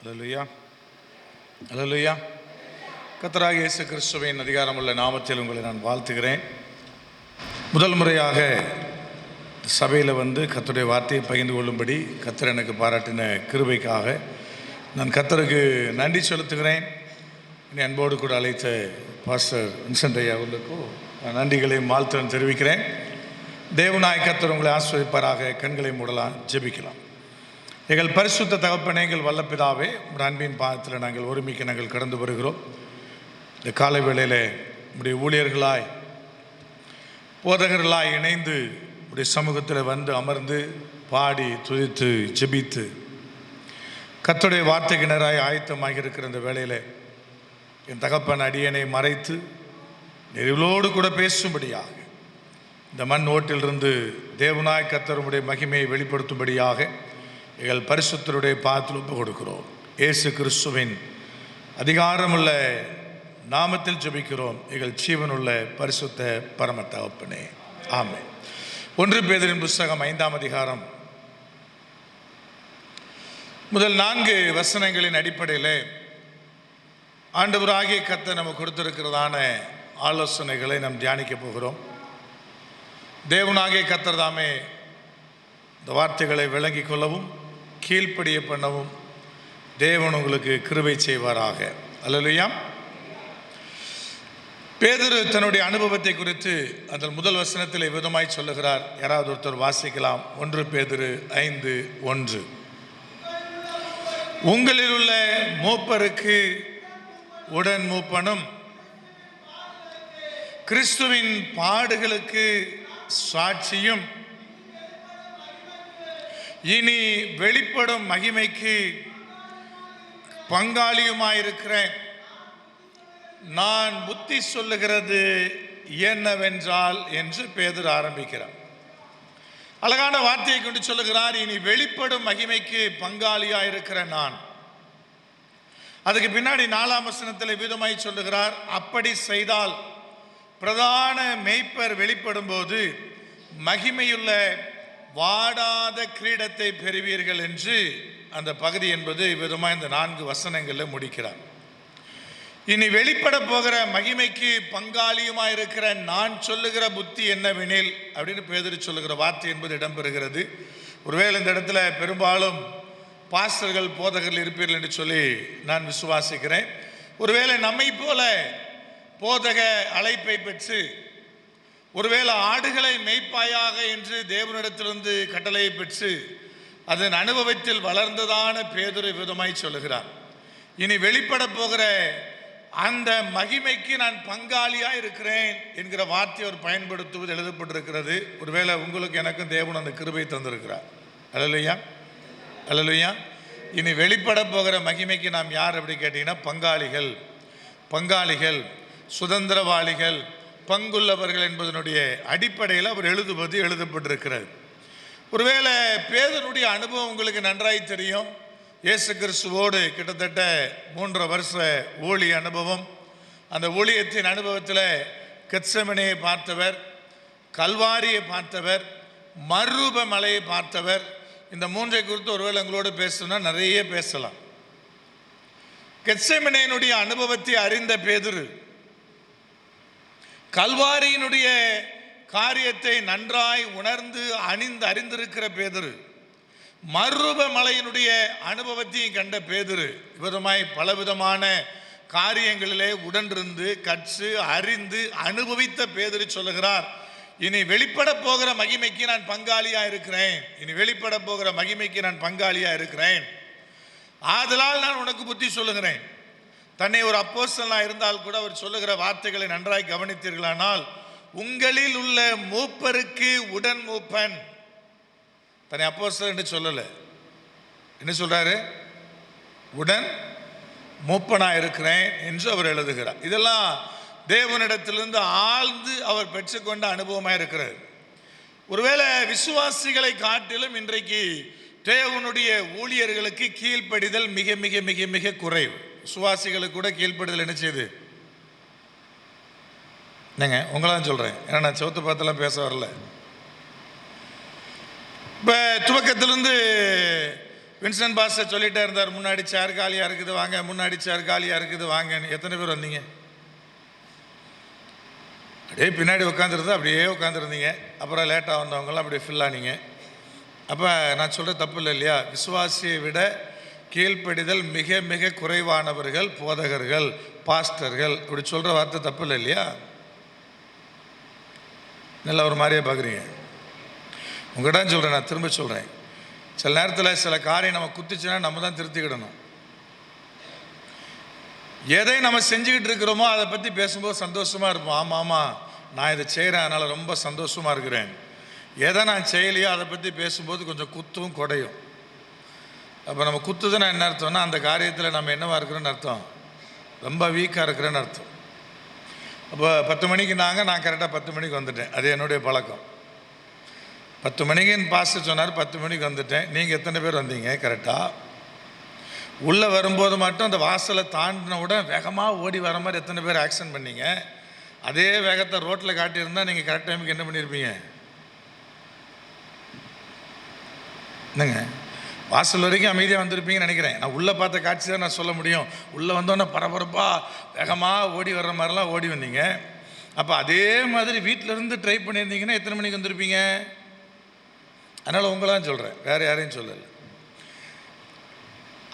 அல்லேலூயா, அல்லேலூயா. கர்த்தராகிய இயேசு கிறிஸ்துவின் அதிகாரமுள்ள நாமத்தில் உங்களை நான் வாழ்த்துகிறேன். முதல் முறையாக சபையில் கர்த்தருடைய வார்த்தையை பகிர்ந்து கொள்ளும்படி கர்த்தர் எனக்கு பாராட்டின கிருபைக்காக நான் கர்த்தருக்கு நன்றி செலுத்துகிறேன். என்னை அன்போடு கூட அழைத்த பாஸ்டர் வின்சென்ட் ஐயா அவர்களுக்கும் நன்றிகளையும் வாழ்த்துடன் தெரிவிக்கிறேன். தேவனாய் கர்த்தர் உங்களை ஆசீர்வதிப்பாராக. கண்களை மூடலாம், ஜெபிக்கலாம். எங்கள் பரிசுத்த தகப்பனே, எங்கள் வல்ல பிதாவே, உடைய அன்பின் பாதத்தில் நாங்கள் ஒருமிக்க நாங்கள் கடந்து வருகிறோம். இந்த காலை வேளையில் உடைய ஊழியர்களாய் போதகர்களாய் இணைந்து உடைய சமூகத்தில் வந்து அமர்ந்து பாடி துதித்து ஜெபித்து கர்த்தருடைய வார்த்தைக்கு நேராய் ஆயத்தமாக இருக்கிற இந்த வேளையில் என் தகப்பன் அடியனை மறைத்து நெறிகளோடு கூட பேசும்படியாக இந்த மண் ஓட்டிலிருந்து தேவனாய் கர்த்தருடைய மகிமையை வெளிப்படுத்தும்படியாக எங்கள் பரிசுத்தருடைய பாதத்தில் ஒப்பு கொடுக்கிறோம். இயேசு கிறிஸ்துவின் அதிகாரமுள்ள நாமத்தில் ஜெபிக்கிறோம் எங்கள் ஜீவனுள்ள பரிசுத்த பரம தகப்பனே, ஆமென். 1 பேதுருவின் புஸ்தகம் 5ஆம் அதிகாரம் முதல் 4 வசனங்களின் அடிப்படையில் ஆண்டவராகிய கர்த்தர் நமக்கு கொடுத்திருக்கிறதான ஆலோசனைகளை நாம் தியானிக்க போகிறோம். தேவனாகிய கர்த்தர் தாமே இந்த வார்த்தைகளை விளங்கிக் கொள்ளவும் கீழ்ப்படிய பண்ணவும் தேவன் உங்களுக்கு கிருபை செய்வாராக. அல்லேலூயா. பேதுரு தன்னுடைய அனுபவத்தை குறித்து அந்த முதல் வசனத்தில் விதமாய் சொல்லுகிறார். யாராவது ஒருத்தர் வாசிக்கலாம். 1 பேதுரு 5:1. உங்களில் உள்ள மூப்பருக்கு உடன் மூப்பனும் கிறிஸ்துவின் பாடுகளுக்கு சாட்சியும் இனி வெளிப்படும் மகிமைக்கு பங்காளியுமாயிருக்கிறேன். நான் புத்தி சொல்லுகிறது என்னவென்றால் என்று பேதுரு ஆரம்பிக்கிறார். அழகான வார்த்தையை கொண்டு சொல்லுகிறார், இனி வெளிப்படும் மகிமைக்கு பங்காளியாயிருக்கிற நான். அதுக்கு பின்னாடி 4ஆம் வசனத்தில் விதமாய் சொல்லுகிறார், அப்படி செய்தால் பிரதான மேய்ப்பர் வெளிப்படும் போது மகிமையுள்ள வாடாத கிரீடத்தை பெறுவீர்கள் என்று அந்த பகுதி என்பது விதமாக இந்த 4 வசனங்களில் முடிக்கிறார். இனி வெளிப்பட போகிற மகிமைக்கு பங்காளியுமாக இருக்கிற நான் சொல்லுகிற புத்தி என்னவெனில் அப்படின்னு பேதுரு சொல்லுகிற வார்த்தை என்பது இடம்பெறுகிறது. ஒருவேளை இந்த இடத்துல பெரும்பாலும் பாஸ்டர்கள் போதகர்கள் இருப்பீர்கள் என்று சொல்லி நான் விசுவாசிக்கிறேன். ஒருவேளை நம்மை போல போதக அழைப்பை பெற்று ஒருவேளை ஆடுகளை மேய்ப்பாயாக என்று தேவனிடத்திலிருந்து கட்டளையை பெற்று அதன் அனுபவத்தில் வளர்ந்ததான பேதுரு விதமாய் சொல்லுகிறார், இனி வெளிப்பட போகிற அந்த மகிமைக்கு நான் பங்காளியாக இருக்கிறேன் என்கிற வார்த்தையை அவர் பயன்படுத்துவது எழுதப்பட்டிருக்கிறது. ஒருவேளை உங்களுக்கு எனக்கும் தேவன் அந்த கிருபை தந்திருக்கிறார். அல்லேலூயா, அல்லேலூயா. இனி வெளிப்பட போகிற மகிமைக்கு நாம் யார் அப்படி கேட்டீங்கன்னா பங்காளிகள், பங்காளிகள், சுதந்திரவாளிகள், பங்குள்ளவர்கள் என்பதனுடைய அடிப்படையில் அவர் எழுதுவது எழுதப்பட்டிருக்கிறது. ஒருவேளை பேதுருடைய அனுபவம் உங்களுக்கு நன்றாய் தெரியும். இயேசு கிறிஸ்துவோடு கிட்டத்தட்ட 3 வருஷ ஊழிய அனுபவம். அந்த ஊழியத்தின் அனுபவத்தில் கெத்செமனேயை பார்த்தவர், கல்வாரியை பார்த்தவர், மறுரூப மலையை பார்த்தவர். இந்த 3ஐ குறித்து ஒருவேளை உங்களோடு பேசணும்னா நிறைய பேசலாம். கெத்செமனேயினுடைய அனுபவத்தை அறிந்த பேதுரு, கல்வாரியினுடைய காரியத்தை நன்றாய் உணர்ந்து அறிந்திருக்கிற பேதுரு, மறுரூப மலையினுடைய அனுபவத்தையும் கண்ட பேதுரு, விதமாய் பலவிதமான காரியங்களிலே உடனிருந்து கற்று அறிந்து அனுபவித்த பேதுரு சொல்லுகிறார், இனி வெளிப்பட போகிற மகிமைக்கு நான் பங்காளியா இருக்கிறேன். இனி வெளிப்பட போகிற மகிமைக்கு நான் பங்காளியா இருக்கிறேன். ஆதலால் நான் உனக்கு புத்தி சொல்லுகிறேன். தன்னை ஒரு அப்போஸ்தலனாக இருந்தால் கூட அவர் சொல்லுகிற வார்த்தைகளை நன்றாய் கவனித்தீர்களானால், உங்களில் உள்ள மூப்பருக்கு உடன் மூப்பன். தன்னை அப்போஸ்தலன் என்று சொல்லலை, என்ன சொல்றாரு? உடன் மூப்பனாக இருக்கிறேன் என்று அவர் எழுதுகிறார். இதெல்லாம் தேவனிடத்திலிருந்து ஆழ்ந்து அவர் பெற்றுக்கொண்ட அனுபவமாக இருக்கிறது. ஒருவேளை விசுவாசிகளை காட்டிலும் இன்றைக்கு தேவனுடைய ஊழியர்களுக்கு கீழ்ப்படிதல் மிக மிக மிக மிக குறைவு. விசுவாசிகளுக்கு கூட கீழ்ப்படிதல் என்ன செய்யுது? என்னங்க உங்களாம் சொல்கிறேன், ஏன்னா நான் சவுத்து பார்த்தெல்லாம் பேச வரல. இப்போ துவக்கத்திலிருந்து வின்சென்ட் பாஸ்டர் சொல்லிட்டே இருந்தார், முன்னாடி சேர் காலியாக இருக்குது வாங்க, முன்னாடி சேர் காலியாக இருக்குது வாங்கன்னு. எத்தனை பேர் வந்தீங்க? அப்படியே பின்னாடி உட்காந்துருந்தா அப்படியே உட்காந்துருந்தீங்க. அப்புறம் லேட்டாக வந்தவங்களாம் அப்படியே ஃபில் ஆனீங்க. அப்போ நான் சொல்கிற தப்பு இல்லை இல்லையா? விசுவாசியை விட கீழ்ப்படிதல் மிக மிக குறைவானவர்கள் போதகர்கள், பாஸ்டர்கள். இப்படி சொல்கிற வார்த்தை தப்பு இல்லை இல்லையா? நல்லா ஒரு மாதிரியே பார்க்குறீங்க. உங்கள்கிட்ட சொல்கிறேன், நான் திரும்ப சொல்கிறேன், சில நேரத்தில் சில காரியம் நம்ம குத்துச்சுன்னா நம்ம தான் திருத்திக்கிடணும். எதை நம்ம செஞ்சுக்கிட்டு இருக்கிறோமோ அதை பற்றி பேசும்போது சந்தோஷமாக இருப்போம். ஆமாம் ஆமாம் நான் இதை செய்கிறேன், அதனால் ரொம்ப சந்தோஷமாக இருக்கிறேன். எதை நான் செய்யலையோ அதை பற்றி பேசும்போது கொஞ்சம் குத்தும் குடையும். அப்போ நம்ம குத்துதுன்னா என்ன அர்த்தம்னா, அந்த காரியத்தில் நம்ம என்னவா இருக்கிறோன்னு அர்த்தம், ரொம்ப வீக்காக இருக்கிறேன்னு அர்த்தம். அப்போ 10 மணிக்கு நான் கரெக்டாக 10 மணிக்கு வந்துட்டேன். அது என்னுடைய பழக்கம். 10 மணிக்குன்னு பாஸ்டர் சொன்னார், 10 மணிக்கு வந்துட்டேன். நீங்கள் எத்தனை பேர் வந்தீங்க கரெக்டாக? உள்ளே வரும்போது மட்டும் அந்த வாசலை தாண்டின உடனே வேகமாக ஓடி வர மாதிரி எத்தனை பேர் ஆக்ஷன் பண்ணீங்க? அதே வேகத்தை ரோட்டில் காட்டியிருந்தால் நீங்கள் கரெக்ட் டைமுக்கு என்ன பண்ணியிருப்பீங்க? என்னங்க, வாசல் வரைக்கும் அமைதியாக வந்திருப்பீங்கன்னு நினைக்கிறேன். நான் உள்ளே பார்த்த காட்சி தான் நான் சொல்ல முடியும். உள்ளே வந்தோன்னே பரபரப்பாக வேகமாக ஓடி வர்ற மாதிரிலாம் ஓடி வந்தீங்க. அப்போ அதே மாதிரி வீட்டிலேருந்து ட்ரை பண்ணியிருந்தீங்கன்னா எத்தனை மணிக்கு வந்திருப்பீங்க? அதனால் உங்களாம் சொல்கிறேன், வேறு யாரையும் சொல்லலை.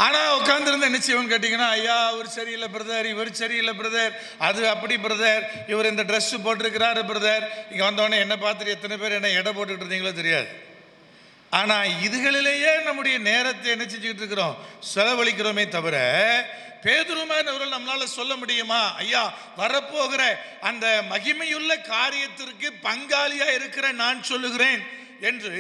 ஆனால் உட்காந்துருந்து என்ன செய்வோன்னு கேட்டிங்கன்னா, ஐயா அவர் சரியில்லை பிரதர், இவர் சரியில்லை பிரதர், அது அப்படி பிரதர், இவர் இந்த ட்ரெஸ்ஸு போட்டிருக்கிறாரு பிரதர். இங்கே வந்தோடனே என்ன பார்த்துட்டு எத்தனை பேர் என்ன எடை போட்டுக்கிட்டு இருந்தீங்களோ தெரியாது. ஆனால் இதுகளிலேயே நம்முடைய நேரத்தை என்ன செஞ்சுக்கிட்டு இருக்கிறோம், செலவழிக்கிறோமே தவிர பேதுருமானவர்கள் நம்மளால் சொல்ல முடியுமா, ஐயா வரப்போகிற அந்த மகிமையுள்ள காரியத்திற்கு பங்காளியாக இருக்கிற நான் சொல்லுகிறேன் என்று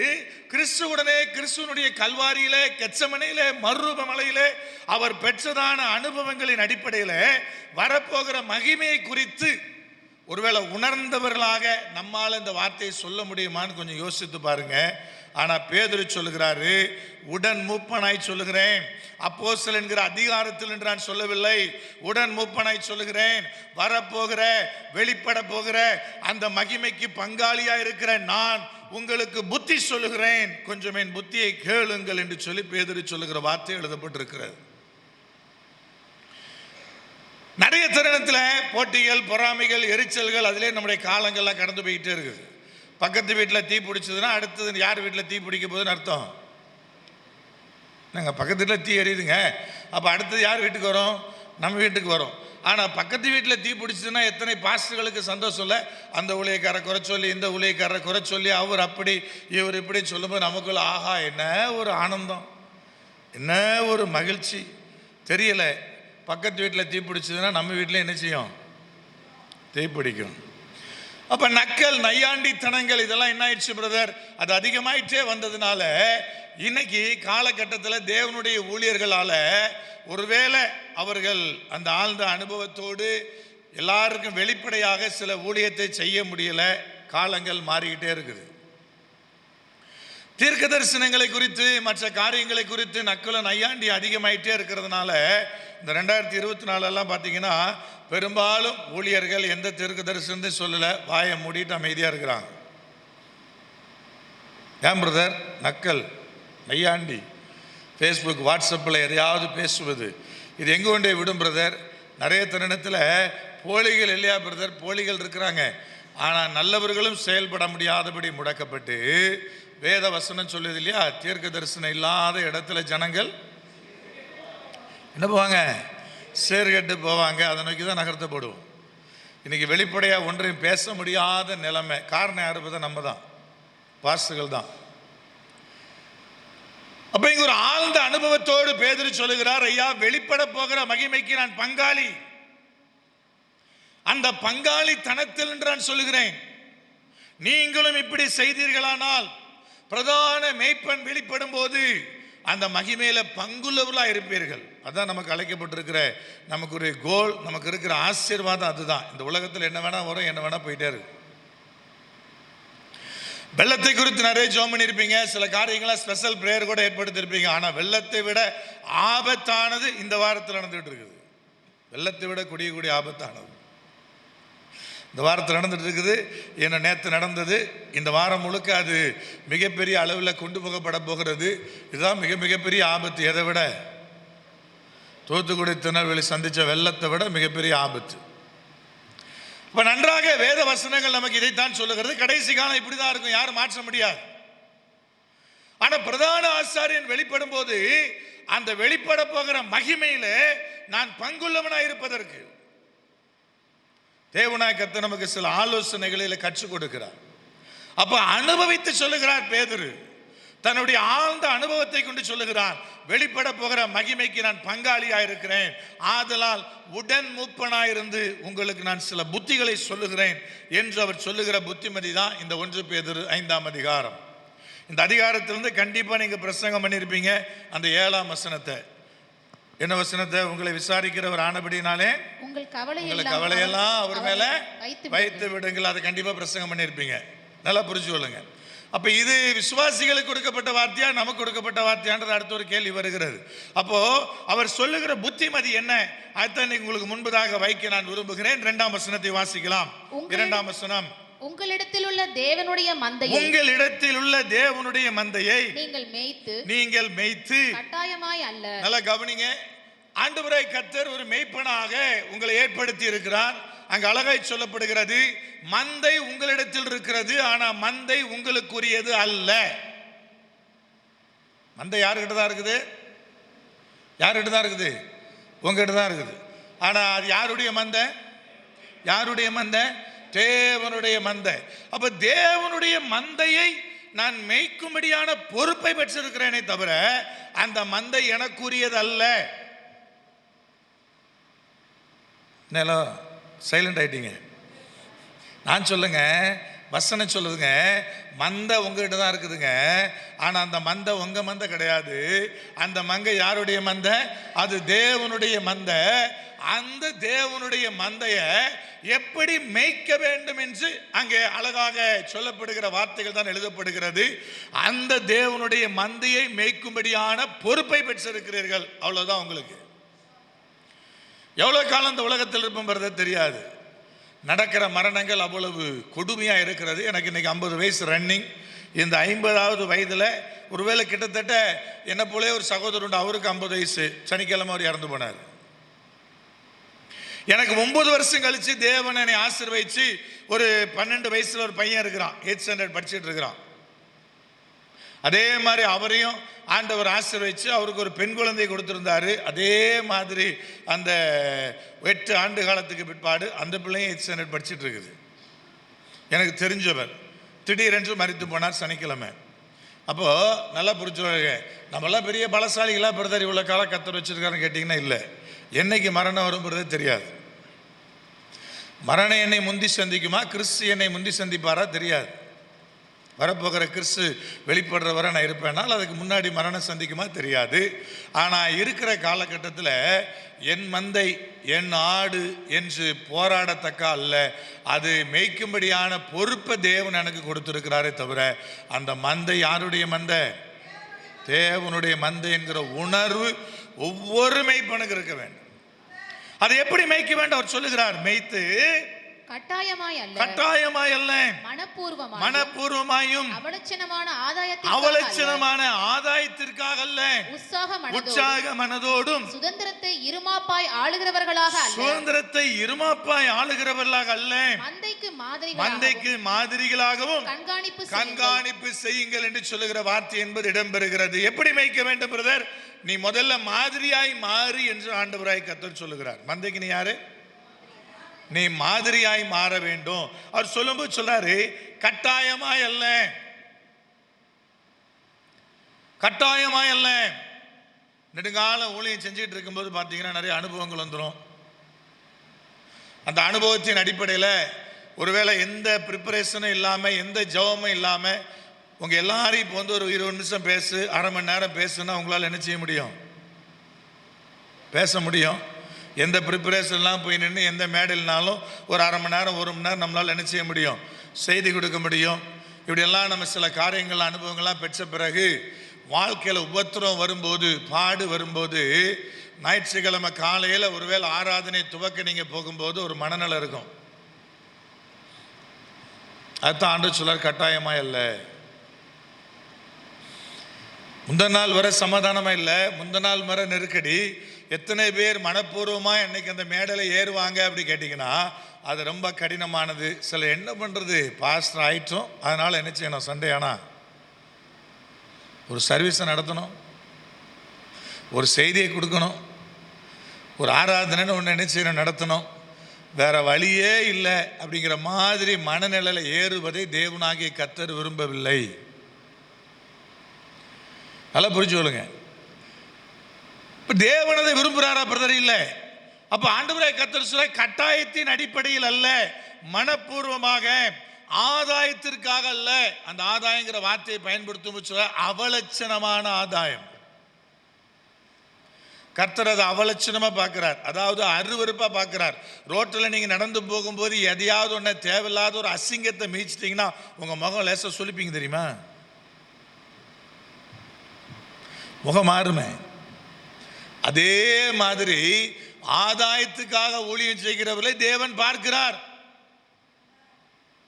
கிறிஸ்துவுடனே கிறிஸ்துவனுடைய கல்வாரியிலே, கெத்சமனையிலே, மறுரூப மலையிலே அவர் பெற்றதான அனுபவங்களின் அடிப்படையில் வரப்போகிற மகிமையை குறித்து ஒருவேளை உணர்ந்தவர்களாக நம்மால் இந்த வார்த்தையை சொல்ல முடியுமான்னு கொஞ்சம் யோசித்து பாருங்க. ஆனால் பேதுரு சொல்லுகிறாரு, உடன் மூப்பனாய் சொல்லுகிறேன். அப்போஸ்தலன் என்கிற அதிகாரத்தில் என்று நான் சொல்லவில்லை, உடன் மூப்பனாய் சொல்லுகிறேன். வரப்போகிற வெளிப்பட போகிற அந்த மகிமைக்கு பங்காளியா இருக்கிற நான் உங்களுக்கு புத்தி சொல்லுகிறேன், கொஞ்சம் என் புத்தியை கேளுங்கள் என்று சொல்லி பேதுரு சொல்லுகிற வார்த்தை எழுதப்பட்டிருக்கிறது. நிறைய தருணத்தில் போட்டிகள், பொறாமைகள், எரிச்சல்கள், அதிலே நம்முடைய காலங்கள்லாம் கடந்து போய்கிட்டே இருக்குது. பக்கத்து வீட்டில் தீ பிடிச்சதுன்னா அடுத்தது யார் வீட்டில் தீ பிடிக்க போகுதுன்னு அர்த்தம். நாங்கள் பக்கத்து வீட்டில் தீ எரியுதுங்க, அப்போ அடுத்தது யார் வீட்டுக்கு வரும்? நம்ம வீட்டுக்கு வரும். ஆனால் பக்கத்து வீட்டில் தீ பிடிச்சதுன்னா எத்தனை பாஸ்டர்களுக்கு சந்தோஷம் இல்லை? அந்த ஊழியக்காரரை குறை சொல்லி, இந்த ஊழியக்காரரை குறை சொல்லி, அவர் அப்படி இவர் இப்படி சொல்லும்போது நமக்குள்ள ஆஹா என்ன ஒரு ஆனந்தம், என்ன ஒரு மகிழ்ச்சி. தெரியலை, பக்கத்து வீட்டில் தீ பிடிச்சதுன்னா நம்ம வீட்டில் என்ன செய்யும்? தீ பிடிக்கும். அப்போ நக்கல், நையாண்டித்தனங்கள் இதெல்லாம் என்ன ஆயிடுச்சு பிரதர்? அது அதிகமாயிட்டே வந்ததுனால இன்னைக்கு காலகட்டத்தில் தேவனுடைய ஊழியர்களால் ஒருவேளை அவர்கள் அந்த ஆழ்ந்த அனுபவத்தோடு எல்லாருக்கும் வெளிப்படையாக சில ஊழியத்தை செய்ய முடியல. காலங்கள் மாறிக்கிட்டே இருக்குது. தீர்க்க தரிசனங்களை குறித்து, மற்ற காரியங்களை குறித்து நக்கலும் நையாண்டி அதிகமாயிட்டே இருக்கிறதுனால இந்த 2024 பார்த்தீங்கன்னா பெரும்பாலும் ஊழியர்கள் எந்த தீர்க்க தரிசனத்தையும் சொல்லலை, வாயை மூடிட்டு அமைதியாக இருக்கிறாங்க. ஏன் பிரதர்? நக்கல், நையாண்டி, ஃபேஸ்புக், வாட்ஸ்அப்பில் எதையாவது பேசுவது, இது எங்கே கொண்டே விடும் பிரதர்? நிறைய தருணத்தில் போலிகள் இல்லையா பிரதர்? போலிகள் இருக்கிறாங்க. ஆனால் நல்லவர்களும் செயல்பட முடியாதபடி முடக்கப்பட்டு வேத வசனம் சொல்லுது இல்லையா, தீர்க்க தரிசனம் இல்லாத இடத்துல ஜனங்கள் என்ன போவாங்க? சேர்கட்டு போவாங்க. அதை நோக்கி தான் நகர்த்தப்படுவோம். இன்னைக்கு வெளிப்படையாக ஒன்றையும் பேச முடியாத நிலைமை. காரணம் யாரு பார்த்தா நம்ம தான், பாஸ்டர்கள் தான். அப்ப இங்க ஒரு ஆழ்ந்த அனுபவத்தோடு பேதுரு சொல்லுகிறார், ஐயா வெளிப்பட போகிற மகிமைக்கு நான் பங்காளி. அந்த பங்காளி தனத்தில் என்று நான் சொல்லுகிறேன். நீங்களும் இப்படி செய்தீர்களானால் பிரதான மேய்ப்பன் வெளிப்படும் போது அந்த மகிமையில பங்குள்ளவர்களா இருப்பீர்கள். அதான் நமக்கு அழைக்கப்பட்டிருக்கிற நமக்கு ஒரு கோல், நமக்கு இருக்கிற ஆசீர்வாதம் அதுதான். இந்த உலகத்தில் என்ன வேணா வரும், என்ன வேணா போயிட்டே இருக்கு. வெள்ளத்தை குறித்து நிறைய ஜெபம் பண்ணியிருப்பீங்க, சில காரியங்களா ஸ்பெஷல் பிரேயர் கூட ஏற்படுத்தியிருப்பீங்க. ஆனால் வெள்ளத்தை விட ஆபத்தானது இந்த வாரத்தில் நடந்துகிட்டு இருக்குது. வெள்ளத்தை விட கூடிய ஆபத்தானது இந்த வாரத்தில் நடந்துட்டு இருக்குது, என்ன நேற்று நடந்தது, இந்த வாரம் முழுக்க அது மிகப்பெரிய அளவில் கொண்டு போகப்பட போகிறது. இதுதான் மிகப்பெரிய ஆபத்து. எதை விட? தூத்துக்குடி திருநெல்வேலி சந்தித்த வெள்ளத்தை விட மிகப்பெரிய ஆபத்து. இப்போ நன்றாக வேத வசனங்கள் நமக்கு இதைத்தான் சொல்லுகிறது. கடைசி காலம் இப்படி தான் இருக்கும், யாரும் மாற்ற முடியாது. ஆனால் பிரதான ஆசாரியன் வெளிப்படும் போது அந்த வெளிப்பட போகிற மகிமையில நான் பங்குள்ளவனாக இருப்பதற்கு தேவனாய் கர்த்தர் நமக்கு சில ஆலோசனைகளை கற்றுக் கொடுக்கிறார். அப்ப அனுபவித்து சொல்லுகிறார் பேதுரு, தன்னுடைய ஆழ்ந்த அனுபவத்தை கொண்டு சொல்லுகிறார், வெளிப்பட போகிற மகிமைக்கு நான் பங்காளியாக இருக்கிறேன், ஆதலால் உடன் மூப்பனாயிருந்து உங்களுக்கு நான் சில புத்திகளை சொல்லுகிறேன் என்று அவர் சொல்லுகிற புத்திமதி தான் இந்த 1 பேதுரு 5ஆம் அதிகாரம். இந்த அதிகாரத்திலிருந்து கண்டிப்பா நீங்க பிரசங்கம் பண்ணியிருப்பீங்க. அந்த 7ஆம் வசனத்தை, என்ன வசனத்தை? உங்களை விசாரிக்கிறவர் ஆனபடினாலே உங்கள் கவலையெல்லாம் அவர் மேல வைத்து விடுங்கள். அதை கண்டிப்பா பிரசங்கம் பண்ணியிருப்பீங்க. நல்லா புரிஞ்சு கொள்ளுங்க. அப்ப இது விசுவாசிகளுக்கு கொடுக்கப்பட்ட வார்த்தையா, நமக்கு கொடுக்கப்பட்ட வார்த்தையான்றது அடுத்த ஒரு கேள்வி வருகிறது. அப்போ அவர் சொல்லுகிற புத்திமதி என்ன? அதுதான் உங்களுக்கு முன்பதாக வைக்க நான் விரும்புகிறேன். 2ஆம் வசனத்தை வாசிக்கலாம். 2ஆம் வசனம், உங்களிடத்தில் உள்ள தேவனுடைய மந்தையை, உங்களிடத்தில் உள்ள தேவனுடைய மந்தையை நீங்கள் மேய்த்து கட்டாயமாய் அல்ல. நல்லா கவனிங்க. ஆண்டவராய் கர்த்தர் ஒரு மேய்ப்பனாக உங்களை ஏற்படுத்தி இருக்கிறார். அங்க அழகாய் சொல்லப்படுகிறது, மந்தை உங்களிடத்தில் இருக்கிறது, ஆனா மந்தை உங்களுக்குரியது அல்ல. மந்தை யாருக்கிட்ட தான் இருக்குது? யாருக்கிட்ட தான் இருக்குது? உங்ககிட்ட தான் இருக்குது. ஆனா அது யாருடைய மந்தை? யாருடைய மந்தை? தேவனுடைய மந்தை. அப்ப தேவனுடைய மந்தையை நான் மேய்க்கும்படியான பொறுப்பை பெற்றிருக்கிறேனே தவிர அந்த மந்தை எனக்குரியது அல்ல. சைலண்ட் ஆயிட்டீங்க. நான் சொல்லுங்க, வசனம் சொல்லுதுங்க, மந்தை உங்ககிட்ட தான் இருக்குதுங்க, ஆனா அந்த மந்தை உங்க மந்தை கிடையாது. அந்த மங்கை யாருடைய மந்தை? அது தேவனுடைய மந்தை. அந்த தேவனுடைய மந்தைய எப்படி மேய்க்க வேண்டும் என்று அங்கே அழகாக சொல்லப்படுகிற வார்த்தைகள் தான் எழுதப்படுகிறது. அந்த தேவனுடைய மந்தையை மேய்க்கும்படியான பொறுப்பை பெற்றிருக்கிறீர்கள். அவ்வளவுதான். உங்களுக்கு எவ்வளவு காலம் இந்த உலகத்தில் இருப்போம் தெரியாது. நடக்கிற மரணங்கள் அவ்வளவு கொடுமையா இருக்கிறது. எனக்கு இன்னைக்கு 50 வயசு ரன்னிங். இந்த 50வது வயதுல ஒருவேளை கிட்டத்தட்ட என்ன போலே ஒரு சகோதரர் உண்டு, அவருக்கு 50 வயசு, சனிக்கிழமை அவர் இறந்து போனார். எனக்கு 9 வருஷம் கழிச்சு தேவன் என்னை ஆசீர்வதிச்சு ஒரு 12 வயசுல ஒரு பையன் இருக்கிறான், 8th ஸ்டாண்டர்ட் படிச்சுட்டு இருக்கிறான். அதே மாதிரி அவரையும் ஆண்டவர் ஆசீர்வதிச்சு அவருக்கு ஒரு பெண் குழந்தை கொடுத்திருந்தாரு. அதே மாதிரி அந்த 8 ஆண்டு காலத்துக்கு பிற்பாடு அந்த பிள்ளையும் 8th ஸ்டாண்டர்ட் படிச்சுட்டு இருக்குது. எனக்கு தெரிஞ்சவர் திடீரென்று மரித்து போனார் சனிக்கிழமை. அப்போ நல்லா புரிஞ்சுவாங்க, நம்மளாம் பெரிய பலசாலிகளாக பிரதர் இவ்வளோ காலம் கத்தர் வச்சிருக்காருன்னு கேட்டிங்கன்னா இல்லை. என்னைக்கு மரணம் வரும்ன்றதே தெரியாது. மரணம் என்னை முந்தி சந்திக்குமா, கிறிஸ்து என்னை முந்தி சந்திப்பாரா தெரியாது. வரப்போகிற கிறிஸ்து வெளிப்படுற வரை நான் இருப்பேனால் அதுக்கு முன்னாடி மரணம் சந்திக்குமா தெரியாது. ஆனால் இருக்கிற காலகட்டத்தில் என் மந்தை என் ஆடு என்று போராடத்தக்க அல்ல, அது மேய்க்கும்படியான பொறுப்பை தேவன் எனக்கு கொடுத்திருக்கிறாரே தவிர அந்த மந்தை யாருடைய மந்தை? தேவனுடைய மந்தை என்கிற உணர்வு ஒவ்வொரு மேய்ப்பனுக்கு இருக்க வேண்டும். அதை எப்படி மேய்க்க வேண்டும் அவர் சொல்லுகிறார், மேய்த்து கட்டாயமாய் அல்ல, மனப்பூர்வமாயும் அவலட்சணமான ஆதாயத்திற்காக அல்ல, உற்சாக மனதோடும் சுதந்திரத்தை இருமாப்பாய் ஆளுகிறவர்களாக அல்ல, மந்தைக்கு மாதிரிகளாகவும் கண்காணிப்பு செய்யுங்கள் என்று சொல்லுகிற வார்த்தை என்பது இடம்பெறுகிறது. எப்படி மேய்க்க வேண்டும் பிரதர்? நீ முதல்ல மாதிரியாய் மாறு என்று ஆண்டவராய் கர்த்தர் சொல்லுகிறார். மந்தைக்கு நீ யாரு? நீ மாதிரியாய் மாற வேண்டும். அவர் சொல்லும்போது சொல்றாரு, கட்டாயமாய் அல்ல, கட்டாயமாய் அல்ல. நெடுங்கால ஊழியம் செஞ்சுட்டு இருக்கும்போது பார்த்தீங்கன்னா நிறைய அனுபவங்கள் வந்துடும். அந்த அனுபவத்தின் அடிப்படையில் ஒருவேளை எந்த ப்ரிப்பரேஷனும் இல்லாமல் எந்த ஜபமும் இல்லாமல் உங்கள் எல்லாரையும் இப்போ வந்து ஒரு 20 நிமிஷம் பேசு, அரை மணி நேரம் பேசுன்னா உங்களால் என்ன செய்ய முடியும்? பேச முடியும். எந்த ப்ரிப்பரேஷன்லாம் போய் நின்று எந்த மேடையில்னாலும் ஒரு அரை மணி நேரம் 1 மணி நேரம் நம்மளால் என்ன செய்ய முடியும்? செய்தி கொடுக்க முடியும். இப்படியெல்லாம் நம்ம சில காரியங்கள் அனுபவங்கள்லாம் பெற்ற பிறகு வாழ்க்கையில் உபத்திரம் வரும்போது, பாடு வரும்போது, ஞாயிற்றுக்கிழமை காலையில் ஒருவேளை ஆராதனை துவக்க நீங்கள் போகும்போது ஒரு மனநலம் இருக்கும். அதுதான் ஆண்டவர் சொல்றார், கட்டாயமாக இல்லை. முந்தின நாள் வர சமாதானமாக இல்லை, முந்தின நாள் வர நெருக்கடி. எத்தனை பேர் மனப்பூர்வமாக இன்னைக்கு அந்த மேடையில் ஏறுவாங்க அப்படி கேட்டிங்கன்னா அது ரொம்ப கடினமானது. சில என்ன பண்ணுறது, பாஸ்டர் ஆயிட்டோம், அதனால் என்ன செய்யணும், சண்டே ஆனால் ஒரு சர்வீஸை நடத்தணும், ஒரு செய்தியை கொடுக்கணும், ஒரு ஆராதனைன்னு ஒன்று என்ன செய்யணும், நடத்தணும், வேற வழியே இல்லை அப்படிங்கிற மாதிரி மனநிலையில் ஏறுவதை தேவனாகிய கர்த்தர் விரும்பவில்லை. நல்லா புரிஞ்சு சொல்லுங்க. இப்போ தேவனதை விரும்புகிறாரா பிரதர்? இல்லை. அப்போ ஆண்டவராகிய கர்த்தர் சொல்ல, கட்டாயத்தின் அடிப்படையில் அல்ல, மனப்பூர்வமாக, ஆதாயத்திற்காக அல்ல. அந்த ஆதாயங்கிற வார்த்தையை பயன்படுத்தும் சொல்ல, அவலட்சணமான ஆதாயம். கர்த்தர் அதை அவலட்சணமாக பார்க்குறார், அதாவது அருவருப்பாக பார்க்குறார். ரோட்டில் நீங்கள் நடந்து போகும்போது எதையாவது ஒன்று தேவையில்லாத ஒரு அசிங்கத்தை மீச்சிட்டிங்கன்னா உங்கள் முகம் லேசாக சொல்லிப்பீங்க தெரியுமா? முகம் மாறுமே. அதே மாதிரி ஆதாயத்துக்காக ஊழியம் செய்கிறவர்களை தேவன் பார்க்கிறார்,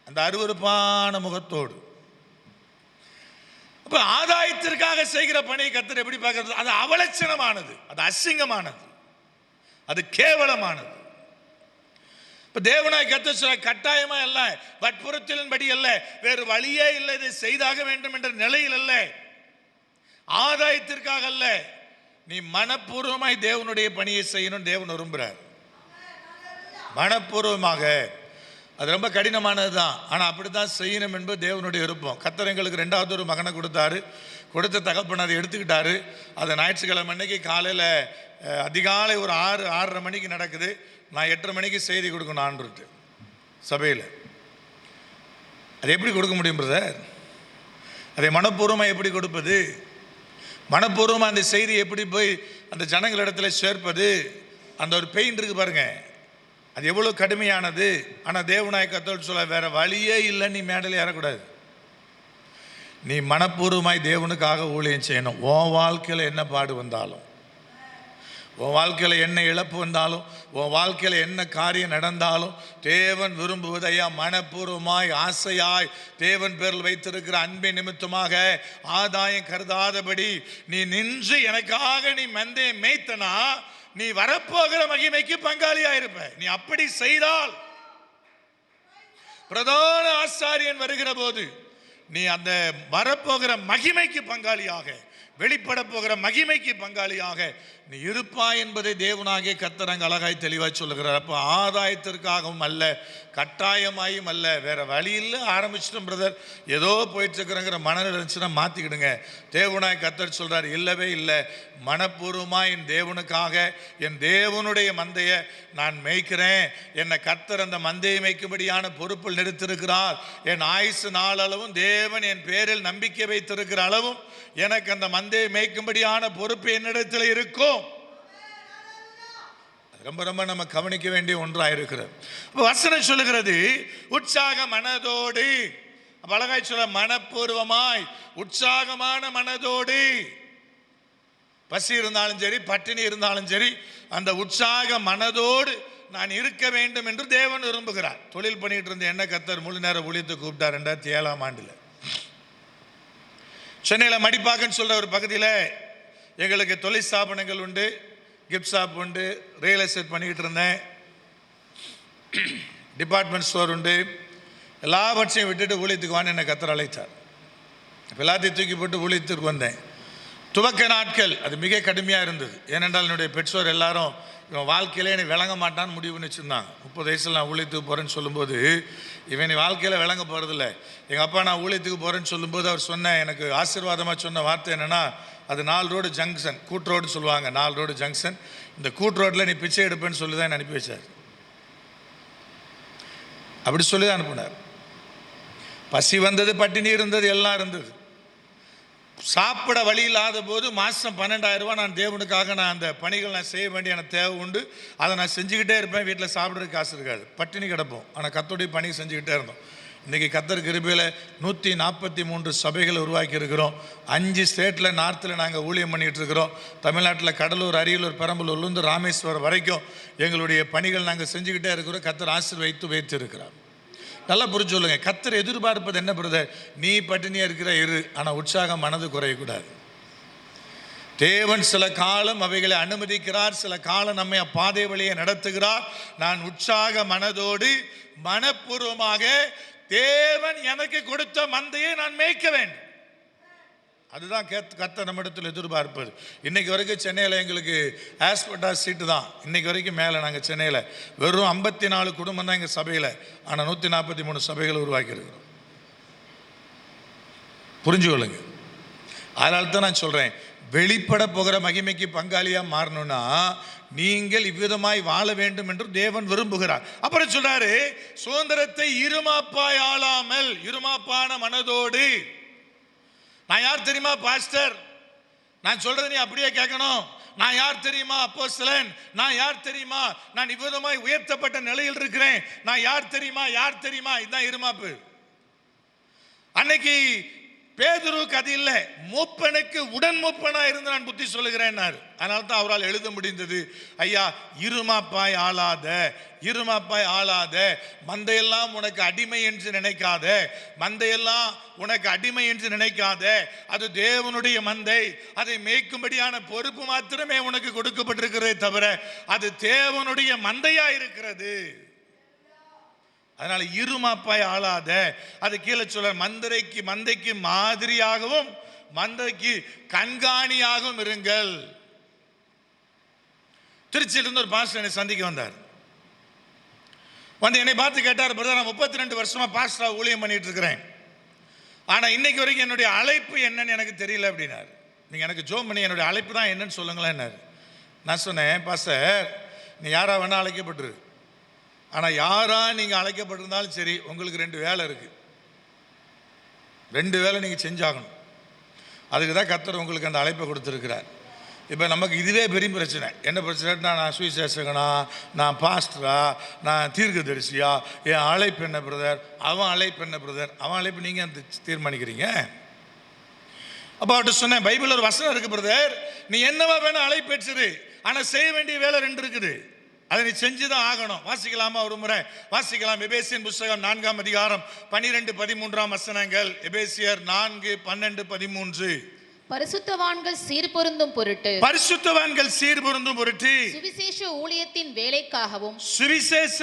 அந்த அருவருப்பான முகத்தோடு. அப்ப ஆதாயத்திற்காக செய்கிற பணியை கர்த்தர் எப்படி பார்க்கிறது? அது அவலட்சணமானது, அது அசிங்கமானது, அது கேவலமானது. இப்ப தேவனாய் கர்த்தர் சொல்ல, கட்டாயமா அல்ல, வற்புறுத்தலின்படி அல்ல, வேறு வழியே இல்லை, இதை செய்தாக வேண்டும் என்ற நிலையில் அல்ல, ஆதாயத்திற்காக அல்ல, நீ மனப்பூர்வமாய் தேவனுடைய பணியை செய்யணும். தேவன் விரும்புகிறார் மனப்பூர்வமாக. அது ரொம்ப கடினமானது தான், ஆனால் அப்படி தான் செய்யணும் என்பது தேவனுடைய விருப்பம். கர்த்தர் எங்களுக்கு 2வது ஒரு மகனை கொடுத்தாரு, கொடுத்த தகப்பன் அதை எடுத்துக்கிட்டாரு. அதை ஞாயிற்றுக்கிழமை அன்னைக்கு காலையில் அதிகாலை ஒரு 6:30 மணிக்கு நடக்குது. நான் 8:30 மணிக்கு செய்தி கொடுக்கணும் ஆண்டுட்டு சபையில். அது எப்படி கொடுக்க முடியும் பிரதர்? அதை மனப்பூர்வமாக எப்படி கொடுப்பது? மனப்பூர்வமாக அந்த செய்தி எப்படி போய் அந்த ஜனங்களிடத்தில் சேர்ப்பது? அந்த ஒரு பெயின் இருக்கு பாருங்க, அது எவ்வளோ கடுமையானது. ஆனால் தேவனாய் கர்த்தர் சொல்ல, வேற வழியே இல்லை, நீ மேடையில் ஏறக்கூடாது. நீ மனப்பூர்வமாய் தேவனுக்காக ஊழியம் செய்யணும். உன் வாழ்க்கையில் என்ன பாடு வந்தாலும், உன் வாழ்க்கையில் என்ன இழப்பு வந்தாலும், உன் வாழ்க்கையில் என்ன காரியம் நடந்தாலும், தேவன் விரும்புவது ஐயா மனப்பூர்வமாய், ஆசையாய், தேவன் பேரில் வைத்திருக்கிற அன்பின் நிமித்தமாக ஆதாயம் கருதாதபடி நீ நின்று எனக்காக நீ மந்தையை மேய்த்தனா நீ வரப்போகிற மகிமைக்கு பங்காளியாயிருப்ப. நீ அப்படி செய்தால் பிரதான ஆசாரியன் வருகிற போது நீ அந்த வரப்போகிற மகிமைக்கு பங்காளியாக, வெளிப்பட போகிற மகிமைக்கு பங்காளியாக நீ இருப்பாய் என்பதை தேவனாகிய கர்த்தர் அங்கே அழகாய் தெளிவாய் சொல்லுகிறார். அப்போ ஆதாயத்திற்காகவும் அல்ல, கட்டாயமாயும் அல்ல, வேற வழியில் ஆரம்பிச்சிட்டோம் பிரதர், ஏதோ போயிட்டு இருக்கிறங்கிற மனநிலை இருந்துச்சுன்னா மாற்றிக்கிடுங்க. தேவனாய் கர்த்தர் சொல்றார், இல்லவே இல்லை, மனப்பூர்வமாக என் தேவனுக்காக, என் தேவனுடைய மந்தையை நான் மேய்க்கிறேன். என்னை கர்த்தர் அந்த மந்தையை மேய்க்கும்படியான பொறுப்பில் நிறுத்திருக்கிறார். என் ஆயுசு நாளளவும் தேவன் என் பேரில் நம்பிக்கை வைத்திருக்கிற அளவும் எனக்கு அந்த மந்தையை மேய்க்கும்படியான பொறுப்பு என்னிடத்தில் இருக்கும். ரொம்ப ரொம்ப நம்ம கவனிக்க வேண்டிய ஒன்றாக இருக்கிறது. வசனம் சொல்லுகிறது, உற்சாக மனதோடு, அழகாய் சொல்ல, மனப்பூர்வமாய், உற்சாகமான மனதோடு. பசி இருந்தாலும் சரி, பட்டினி இருந்தாலும் சரி, அந்த உற்சாக மனதோடு நான் இருக்க வேண்டும் என்று தேவன் விரும்புகிறார். தொழில் பண்ணிட்டு இருந்த என்ன கர்த்தர் முழு நேர ஊழியத்தை கூப்பிட்டார் 2007ஆம் ஆண்டில். சென்னையில் மடிப்பாக்கன்னு சொல்கிற ஒரு பகுதியில் எங்களுக்கு தொழில் ஸ்தாபனங்கள் உண்டு, கிஃப்ட் ஷாப் உண்டு, ரியல் எஸ்டேட் பண்ணிக்கிட்டு இருந்தேன், டிபார்ட்மெண்ட் ஸ்டோர் உண்டு. எல்லாவற்றையும் விட்டுட்டு ஊழியத்துக்கு வான்னு என்னை கர்த்தர் அழைத்தார். எல்லாத்தையும் தூக்கி போட்டு ஊழியத்துக்கு வந்தேன். துவக்க நாட்கள் அது மிக கடுமையாக இருந்தது. ஏனென்றால் என்னுடைய பெற்றோர் எல்லாரும் இவன் வாழ்க்கையிலே என்னை விளங்க மாட்டான்னு முடிவு பண்ணி வச்சுருந்தாங்க. 30 வயசில் நான் ஊழியத்துக்கு போகிறேன்னு சொல்லும்போது, இவன் நீ வாழ்க்கையில் விளங்க போகிறதில்ல. எங்கள் அப்பா நான் ஊழியத்துக்கு போகிறேன்னு சொல்லும்போது அவர் சொன்ன, எனக்கு ஆசீர்வாதமாக சொன்ன வார்த்தை என்னென்னா, அது 4 ரோடு ஜங்ஷன், கூட் ரோடு சொல்லுவாங்க, 4 ரோடு ஜங்ஷன், இந்த கூட் ரோட்டில் நீ பிச்சை எடுப்பேன்னு சொல்லி தான் அனுப்பி வச்சார். அப்படி சொல்லி தான் அனுப்பினார். பசி வந்தது, பட்டினி இருந்தது, எல்லாம் இருந்தது. சாப்பிட வழி இல்லாத போது மாதம் 12,000 ரூபா நான் தேவனுக்காக நான் அந்த பணிகள் நான் செய்ய வேண்டிய எனக்கு தேவை உண்டு. அதை நான் செஞ்சுக்கிட்டே இருப்பேன். வீட்டில் சாப்பிட்றதுக்கு காசு இருக்காது, பட்டினி கிடப்போம். ஆனால் கர்த்தருடைய பணி செஞ்சுக்கிட்டே இருந்தோம். இன்றைக்கி கர்த்தர் கிருபையில் 143 சபைகளை உருவாக்கி இருக்கிறோம். 5 ஸ்டேட்டில் நார்த்தில் நாங்கள் ஊழியம் பண்ணிகிட்டு இருக்கிறோம். தமிழ்நாட்டில் கடலூர், அரியலூர், பெரம்பலூர்லேருந்து ராமேஸ்வரம் வரைக்கும் எங்களுடைய பணிகள் நாங்கள் செஞ்சுக்கிட்டே இருக்கிறோம். கர்த்தர் ஆசீர்வதித்து வைத்து இருக்கிறார். நல்லா புரிஞ்சு சொல்லுங்க. கர்த்தர் எதிர்பார்ப்பது என்ன பிரதர்? நீ பட்டினியா இருக்கிற இரு, ஆனால் உற்சாகம் மனது குறையக்கூடாது. தேவன் சில காலம் அவைகளை அனுமதிக்கிறார், சில காலம் நம்மை பாதை வழியை நடத்துகிறார். நான் உற்சாக மனதோடு மனப்பூர்வமாக தேவன் எனக்கு கொடுத்த மந்தையை நான் மேய்க்க வேண்டும். அதுதான் கர்த்தர் நம்மிடத்தில் எதிர்பார்ப்பது. இன்னைக்கு வரைக்கும் சென்னையில் எங்களுக்கு ஆஸ்பெட்டாஸ் சீட்டு தான் இன்னைக்கு வரைக்கும் மேலே. நாங்கள் சென்னையில் வெறும் 54 குடும்பம் தான் எங்கள் சபையில், ஆனால் 143 சபைகளை உருவாக்கி இருக்கிறோம். புரிஞ்சு கொள்ளுங்க. அதனால தான் நான் சொல்கிறேன், வெளிப்பட போகிற மகிமைக்கு பங்காளியாக மாறணும்னா நீங்கள் இவ்விதமாய் வாழ வேண்டும் என்று தேவன் விரும்புகிறார். அப்புறம் சொல்றாரு, சுதந்திரத்தை இருமாப்பாய் ஆளாமல் இருமாப்பான மனதோடு. நான் யார் தெரியுமா பாஸ்டர்? நான் சொல்றது நீ அப்படியே கேட்கணும். நான் யார் தெரியுமா அப்போஸ்தலன்? நான் யார் தெரியுமா? நான் இவ்விதமாய் உயர்த்தப்பட்ட நிலையில் இருக்கிறேன். நான் யார் தெரியுமா? யார் தெரியுமா? இதுதான் இருமாப்பு. அன்னைக்கு பேதுருவுக்கு அது இல்லை. மூப்பனுக்கு உடன் மூப்பனா இருந்து நான் புத்தி சொல்லுகிறேன். அதனால தான் அவரால் எழுத முடிந்தது, ஐயா இருமாப்பாய் ஆளாத, இருமாப்பாய் ஆளாத, மந்தையெல்லாம் உனக்கு அடிமை என்று நினைக்காத, மந்தையெல்லாம் உனக்கு அடிமை என்று நினைக்காத, அது தேவனுடைய மந்தை, அதை மேய்க்கும்படியான பொறுப்பு மாத்திரமே உனக்கு கொடுக்கப்பட்டிருக்கிறதே தவிர அது தேவனுடைய மந்தையா இருக்கிறது. அதனால இருமாப்பாய் ஆளாத. அது கீழே சொல்ல, மந்தைக்கு மாதிரியாகவும் மந்தைக்கு கண்காணியாகவும் இருங்கள். திருச்சியிலிருந்து ஒரு பாஸ்டர் என்னை சந்திக்க வந்தார். வந்து என்னை பார்த்து கேட்டார், பிரதர் நான் 32 வருஷமா பாஸ்டரா ஊழியம் பண்ணிட்டு இருக்கிறேன், ஆனா இன்னைக்கு வரைக்கும் என்னுடைய அழைப்பு என்னன்னு எனக்கு தெரியல அப்படின்னாரு. நீங்க எனக்கு ஜோம் பண்ணி என்னுடைய அழைப்பு தான் என்னன்னு சொல்லுங்களேன். நான் சொன்னேன், பாஸ்டர் நீ யாரா வேணா அழைக்கப்பட்டிரு, ஆனால் யாரா நீங்கள் அழைக்கப்பட்டிருந்தாலும் சரி, உங்களுக்கு 2 வேலை இருக்குது. 2 வேலை நீங்கள் செஞ்சாகணும். அதுக்கு தான் கர்த்தர் உங்களுக்கு அந்த அழைப்பை கொடுத்துருக்கிறார். இப்போ நமக்கு இதுவே பெரிய பிரச்சனை. என்ன பிரச்சனைனா, நான் சுவிசேஷகனா, நான் பாஸ்டரா, நான் தீர்க்கதரிசியா, என் அழைப்பு என்ன பிரதர், அவன் அழைப்பு என்ன பிரதர், அவன் அழைப்பு நீங்கள் அந்த தீர்மானிக்கிறீங்க. அப்போ அவர்கிட்ட சொன்னேன், பைபிள் ஒரு வசனம் இருக்குது பிரதர், நீ என்னவா வேணா அழைப்பு பெற்று, ஆனால் செய்ய வேண்டிய வேலை 2 இருக்குது, அதை நீ செஞ்சுதான் ஆகணும். வாசிக்கலாமா? ஒரு முறை வாசிக்கலாம். எபேசியர் புத்தகம் 4ஆம் அதிகாரம் 12-13 வசனங்கள். எபேசியர் 4:12-13. பரிசுத்தவான்கள் சீர்பொருந்தும் பொருட்டு, பரிசுத்தவான்கள் சீர்பொருந்தும் பொருட்டு, சுவிசேஷ ஊழியத்தின் வேலைக்காகவும், சுவிசேஷ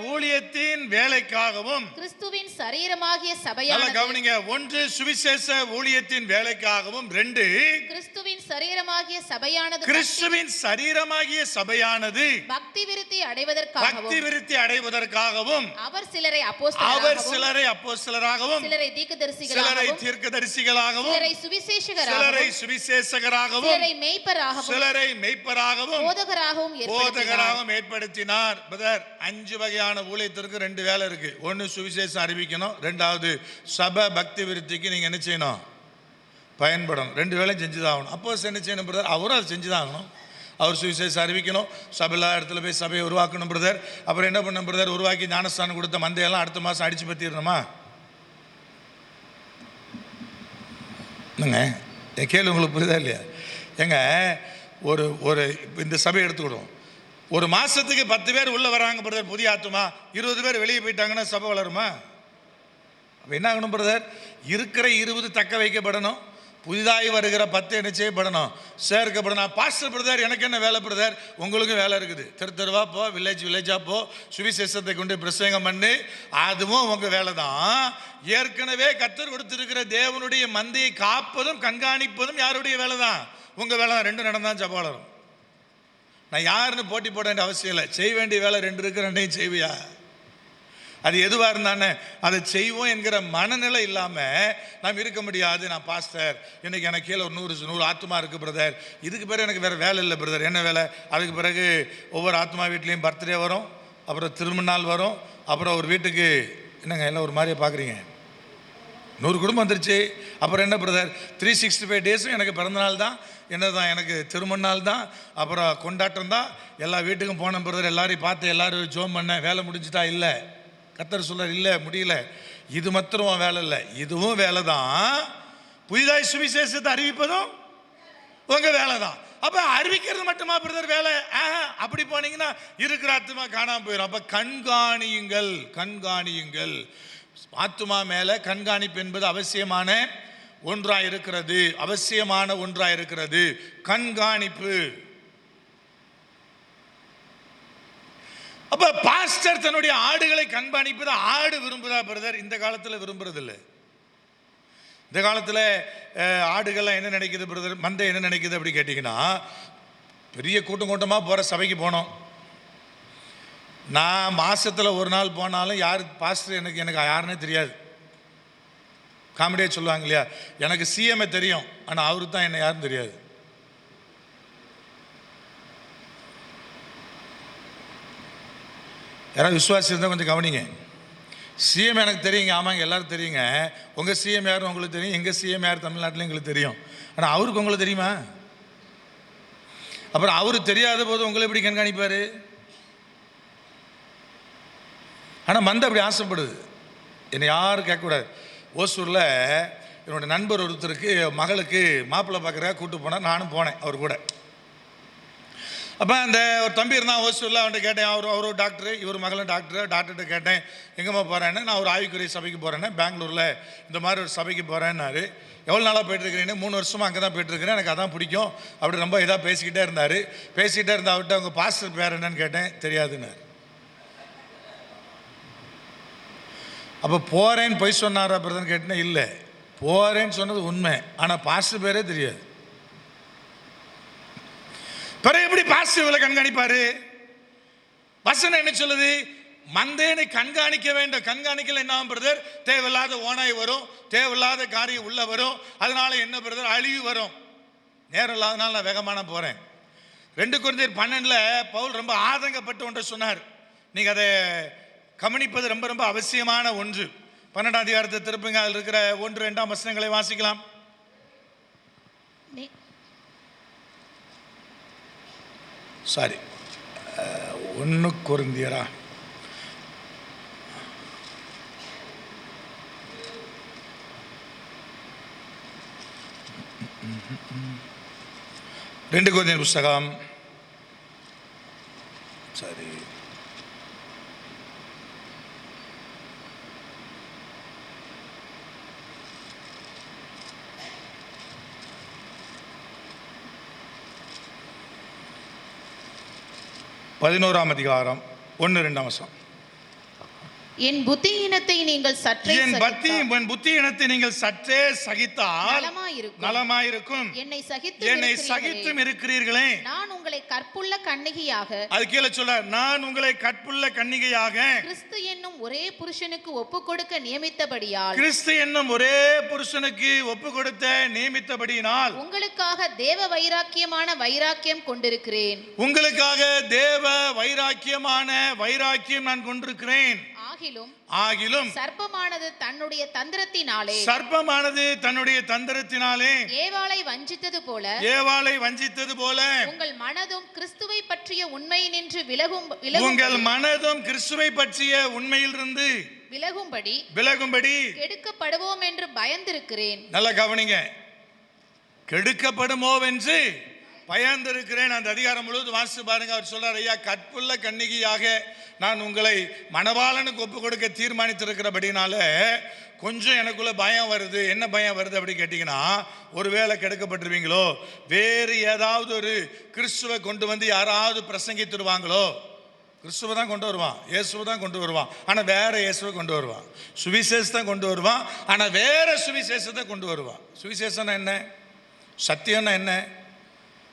ஊழியத்தின் வேலைக்காகவும், கிறிஸ்துவின் சரீரமாகிய சபையானது, கவனிங்க, 1 சுவிசேஷ ஊழியத்தின் வேலைக்காகவும், 2 கிறிஸ்துவின் சரீரமாகிய சபையானது, கிறிஸ்துவின் சரீரமாகிய சபையானது பக்தி விருத்தி அடைவதற்காகவும், பக்தி விருத்தி அடைவதற்காகவும், அவர் சிலரை அப்போஸ்தலராகவும், சிலரை தீர்க்கதரிசிகளாகவும், சிலரை சுவிசேஷகராகவும், சிலரை மெய்ப்பராகவும், போதகராகவும் ஏற்படுத்தினார். பிரதர் 5 வகையான ஊழியத்திற்கு 2 வேலை இருக்கு. 1 சுவிசேஷம் அறிவிக்கணும், 2வது சபை பக்தி விருத்திக்கு நீங்க என்ன செய்யணும், பயன்படணும். 2 வேலையும் செஞ்சுதான் ஆகணும். அப்போ என்ன செய்யணும் பிரதர்? அவரும் அதை செஞ்சுதான் ஆகணும். அவர் சுவிசேஷம் அறிவிக்கணும், சபையில இடத்துல போய் சபையை உருவாக்கணும் பிரதர். அப்புறம் என்ன பண்ண பிரதர்? உருவாக்கி ஞானஸ்தானம் கொடுத்த மந்தையெல்லாம் அடுத்த மாதம் அடிச்சு பற்றிடணுமா? என் கேள்வி உங்களுக்கு புரியுதா இல்லையா? ஏங்க, ஒரு இந்த சபையை எடுத்துக்கிடுவோம், ஒரு மாதத்துக்கு 10 பேர் உள்ளே வராங்க பிரதர், புதிய ஆத்துமா. 20 பேர் வெளியே போயிட்டாங்கன்னா சபை வளருமா? அப்போ என்ன ஆகணும் பிரதர்? இருக்கிற 20 தக்க வைக்கப்படணும், புதிதாகி வருகிற 10 என்ன செய்யப்படணும், சேர்க்கப்படணும். பாஸ்டர் பிரதர் எனக்கு என்ன வேலை பிரதர்? உங்களுக்கும் வேலை இருக்குது. தெருவா போ, வில்லேஜாக போ, சுவிசேஷத்தை கொண்டு பிரசங்கம் பண்ணு, அதுவும் உங்கள் வேலை தான். ஏற்கனவே கர்த்தர் கொடுத்திருக்கிற தேவனுடைய மந்தையை காப்பதும் கண்காணிப்பதும் யாருடைய வேலை தான்? உங்கள் வேலை தான். 2 நடந்தான் சபை வளரும். நான் யாருன்னு போட்டி போட வேண்டிய அவசியம் இல்லை. செய்ய வேண்டிய வேலை 2 இருக்கு, 2ஐயும் செய்வியா? அது எதுவாக இருந்தானே அதை செய்வோம் என்கிற மனநிலை இல்லாமல் நாம் இருக்க முடியாது. நான் பாஸ்டர், இன்னைக்கு எனக்கு கீழே ஒரு 100 ஆத்மா இருக்குது பிரதர், இதுக்கு பிறகு எனக்கு வேறு வேலை இல்லை பிரதர். என்ன வேலை? அதுக்கு பிறகு ஒவ்வொரு ஆத்மா வீட்லேயும் பர்த்டே வரும், அப்புறம் திருமண நாள் வரும், அப்புறம் ஒரு வீட்டுக்கு என்னங்க எல்லாம் ஒரு மாதிரியே பார்க்குறீங்க, 100 குடும்பம் வந்துருச்சு. அப்புறம் என்ன பிரதர்? 365 டேஸும் எனக்கு பிறந்தநாள் தான், என்னதான் எனக்கு திருமண நாள் தான், அப்புறம் கொண்டாட்டம் தான். எல்லா வீட்டுக்கும் போன பிரதர், எல்லாரையும் பார்த்து எல்லாரும் ஜோம் பண்ண, வேலை முடிஞ்சுட்டா? இல்லை. கர்த்தர் சொல்றார், இல்லை முடியல. இது மாத்திரம் வேலை இல்லை, இதுவும் வேலை தான். புதிதாய் சுவிசேஷத்தை அறிவிப்பதும் உங்க வேலை தான். அப்ப அறிவிக்கிறது மட்டுமா பிரதர் வேலை? அப்படி போனீங்கன்னா இருக்கிற ஆத்துமா காணாம போயிடும். அப்ப கண்காணியுங்கள், கண்காணியுங்கள். ஆத்துமா மேல கண்காணிப்பு என்பது அவசியமான ஒன்றாய் இருக்கிறது, அவசியமான ஒன்றாய் இருக்கிறது கண்காணிப்பு. அப்ப பாஸ்டர் தன்னுடைய ஆடுகளை கண்காணிப்பது ஆடு விரும்புதா பிரதர்? இந்த காலத்தில் விரும்புறது இல்லை. இந்த காலத்தில் ஆடுகள்லாம் என்ன நினைக்குது பிரதர், மந்தை என்ன நினைக்குது அப்படி கேட்டிங்கன்னா, பெரிய கூட்டம் கூட்டமாக போகிற சபைக்கு போனோம். நான் மாதத்தில் ஒரு நாள் போனாலும் யார் பாஸ்டர் எனக்கு யாருன்னே தெரியாது. காமெடியாக சொல்லுவாங்க இல்லையா, எனக்கு சிஎம்ஏ தெரியும், ஆனால் அவருக்கு தான் என்ன யாருன்னு தெரியாது. யாராவது விசுவாசி இருந்தால் கொஞ்சம் கவனிங்க. சிஎம் எனக்கு தெரியுங்க, ஆமாங்க எல்லாரும் தெரியுங்க. உங்கள் சிஎம் யாரும் உங்களுக்கு தெரியும், எங்கள் சிஎம் யார் தமிழ்நாட்டில் எங்களுக்கு தெரியும், ஆனால் அவருக்கு உங்களுக்கு தெரியுமா? அப்புறம் அவரு தெரியாத போது உங்களை எப்படி கண்காணிப்பார்? ஆனால் மந்தை அப்படி ஆசைப்படுது. என்னை யாரும் கேட்கக்கூடாது. ஓசூரில் என்னோடய நண்பர் ஒருத்தருக்கு மகளுக்கு மாப்பிள்ளை பார்க்குறா கூப்பிட்டு போனால் நானும் போனேன் அவர் கூட. அப்போ அந்த ஒரு தம்பி இருந்தான் ஓசூரில், அவன்கிட்ட கேட்டேன். அவரும் டாக்டரு, இவர் மகளும் டாக்டர்கிட்ட கேட்டேன் எங்கேம்மா போகிறேன்னு. நான் ஒரு ஆய்வுக்குரிய சபைக்கு போகிறேன்னு, பெங்களூரில் இந்த மாதிரி ஒரு சபைக்கு போகிறேன்னாரு. எவ்வளோ நாளாக போய்ட்டுருக்கிறேன்னு, 3 வருஷமாக அங்கே தான் போய்ட்டுருக்கிறேன், எனக்கு அதான் பிடிக்கும் அப்படி ரொம்ப இதாக பேசிக்கிட்டே இருந்தார். பேசிக்கிட்டே இருந்தா அவர்கிட்ட அவங்க பாஸ்டர் பேர் என்னன்னு கேட்டேன், தெரியாதுன்னாரு. அப்போ போகிறேன்னு பொய் சொன்னாரா பிரதர்னு கேட்டேன்னா, இல்லை போகிறேன்னு சொன்னது உண்மை, ஆனால் பாஸ்டர் பேரே தெரியாது. பிறகு எப்படி பாஸ்டர் இவளை கண்காணிப்பாரு? வசனம் என்ன சொல்லுது? மந்தேனை கண்காணிக்க வேண்டும். கண்காணிக்கல என்ன பிரதர்? தேவையில்லாத ஓனாய் வரும், தேவையில்லாத காரியம் உள்ள வரும், அதனால என்ன பிரதர்? அழிவு வரும். நேரம் இல்லாதனால நான் வேகமான போகிறேன். 2 கொரிந்தியர் 12 பவுல் ரொம்ப ஆதங்கப்பட்டு ஒன்றை சொன்னார். நீங்கள் அதை கவனிப்பது ரொம்ப ரொம்ப அவசியமான ஒன்று. 12ஆம் அதிகாரத்தை திருப்புங்க, அதில் இருக்கிற 1, 2 வசனங்களை வாசிக்கலாம். சாரி, 1 கொரிந்தியரா? ரெண்டு கொரிந்தியர் புஸ்தகம், சரி, 11ஆம் அதிகாரம் 1-2 வசனம். என் புத்தியினத்தை நீங்கள் சற்றே சகித்தால் நலமாயிருக்கும். என்னை சகித்தும் இருக்கிறீர்களே, நான் உங்களை கற்புள்ள கன்னிகையாக, அது கீழே சொல்ல, நான் உங்களை கற்புள்ள கன்னிகையாக கிறிஸ்து என்னும் ஒரே புருஷனுக்கு ஒப்புக் கொடுக்க நியமித்தபடியால், கிறிஸ்து என்னும் ஒரே புருஷனுக்கு ஒப்புக் கொடுத்த நியமித்தபடியினால் உங்களுக்காக தேவ வைராக்கியமான வைராக்கியம் கொண்டிருக்கிறேன். உங்களுக்காக தேவ வைராக்கியமான வைராக்கியம் நான் கொண்டிருக்கிறேன். ஆகிலும் சர்ப்பமானது தன்னுடைய தந்திரத்தினாலே ஏவாளை வஞ்சித்தது போல உங்கள் மனதும் கிறிஸ்துவை பற்றிய உண்மையினின்று உண்மையிலிருந்து விலகும்படி கெடுக்கப்படுவோம் என்று பயந்திருக்கிறேன். நல்லா கவனிங்க, கெடுக்கப்படுமோ என்று பயந்திருக்கிறேன். அந்த அதிகாரம் முழுவதும் வாசித்து பாருங்க. அவர் சொல்றார், ஐயா கற்புள்ள கன்னிகையாக நான் உங்களை மணவாளனுக்கு ஒப்பு கொடுக்க தீர்மானித்திருக்கிறபடினால கொஞ்சம் எனக்குள்ள பயம் வருது. என்ன பயம் வருது அப்படி கேட்டிங்கன்னா, ஒருவேளை கெடுக்கப்பட்டிருவீங்களோ, வேறு ஏதாவது ஒரு கிறிஸ்துவை கொண்டு வந்து யாராவது பிரசங்கித்துருவாங்களோ. கிறிஸ்துவை தான் கொண்டு வருவான், இயேசுவை தான் கொண்டு வருவான், ஆனால் வேற இயேசுவை கொண்டு வருவான். சுவிசேஷத்தை கொண்டு வருவான், ஆனால் வேற சுவிசேஷத்தை கொண்டு வருவான். சுவிசேஷம்னா என்ன? சத்தியம்னா என்ன?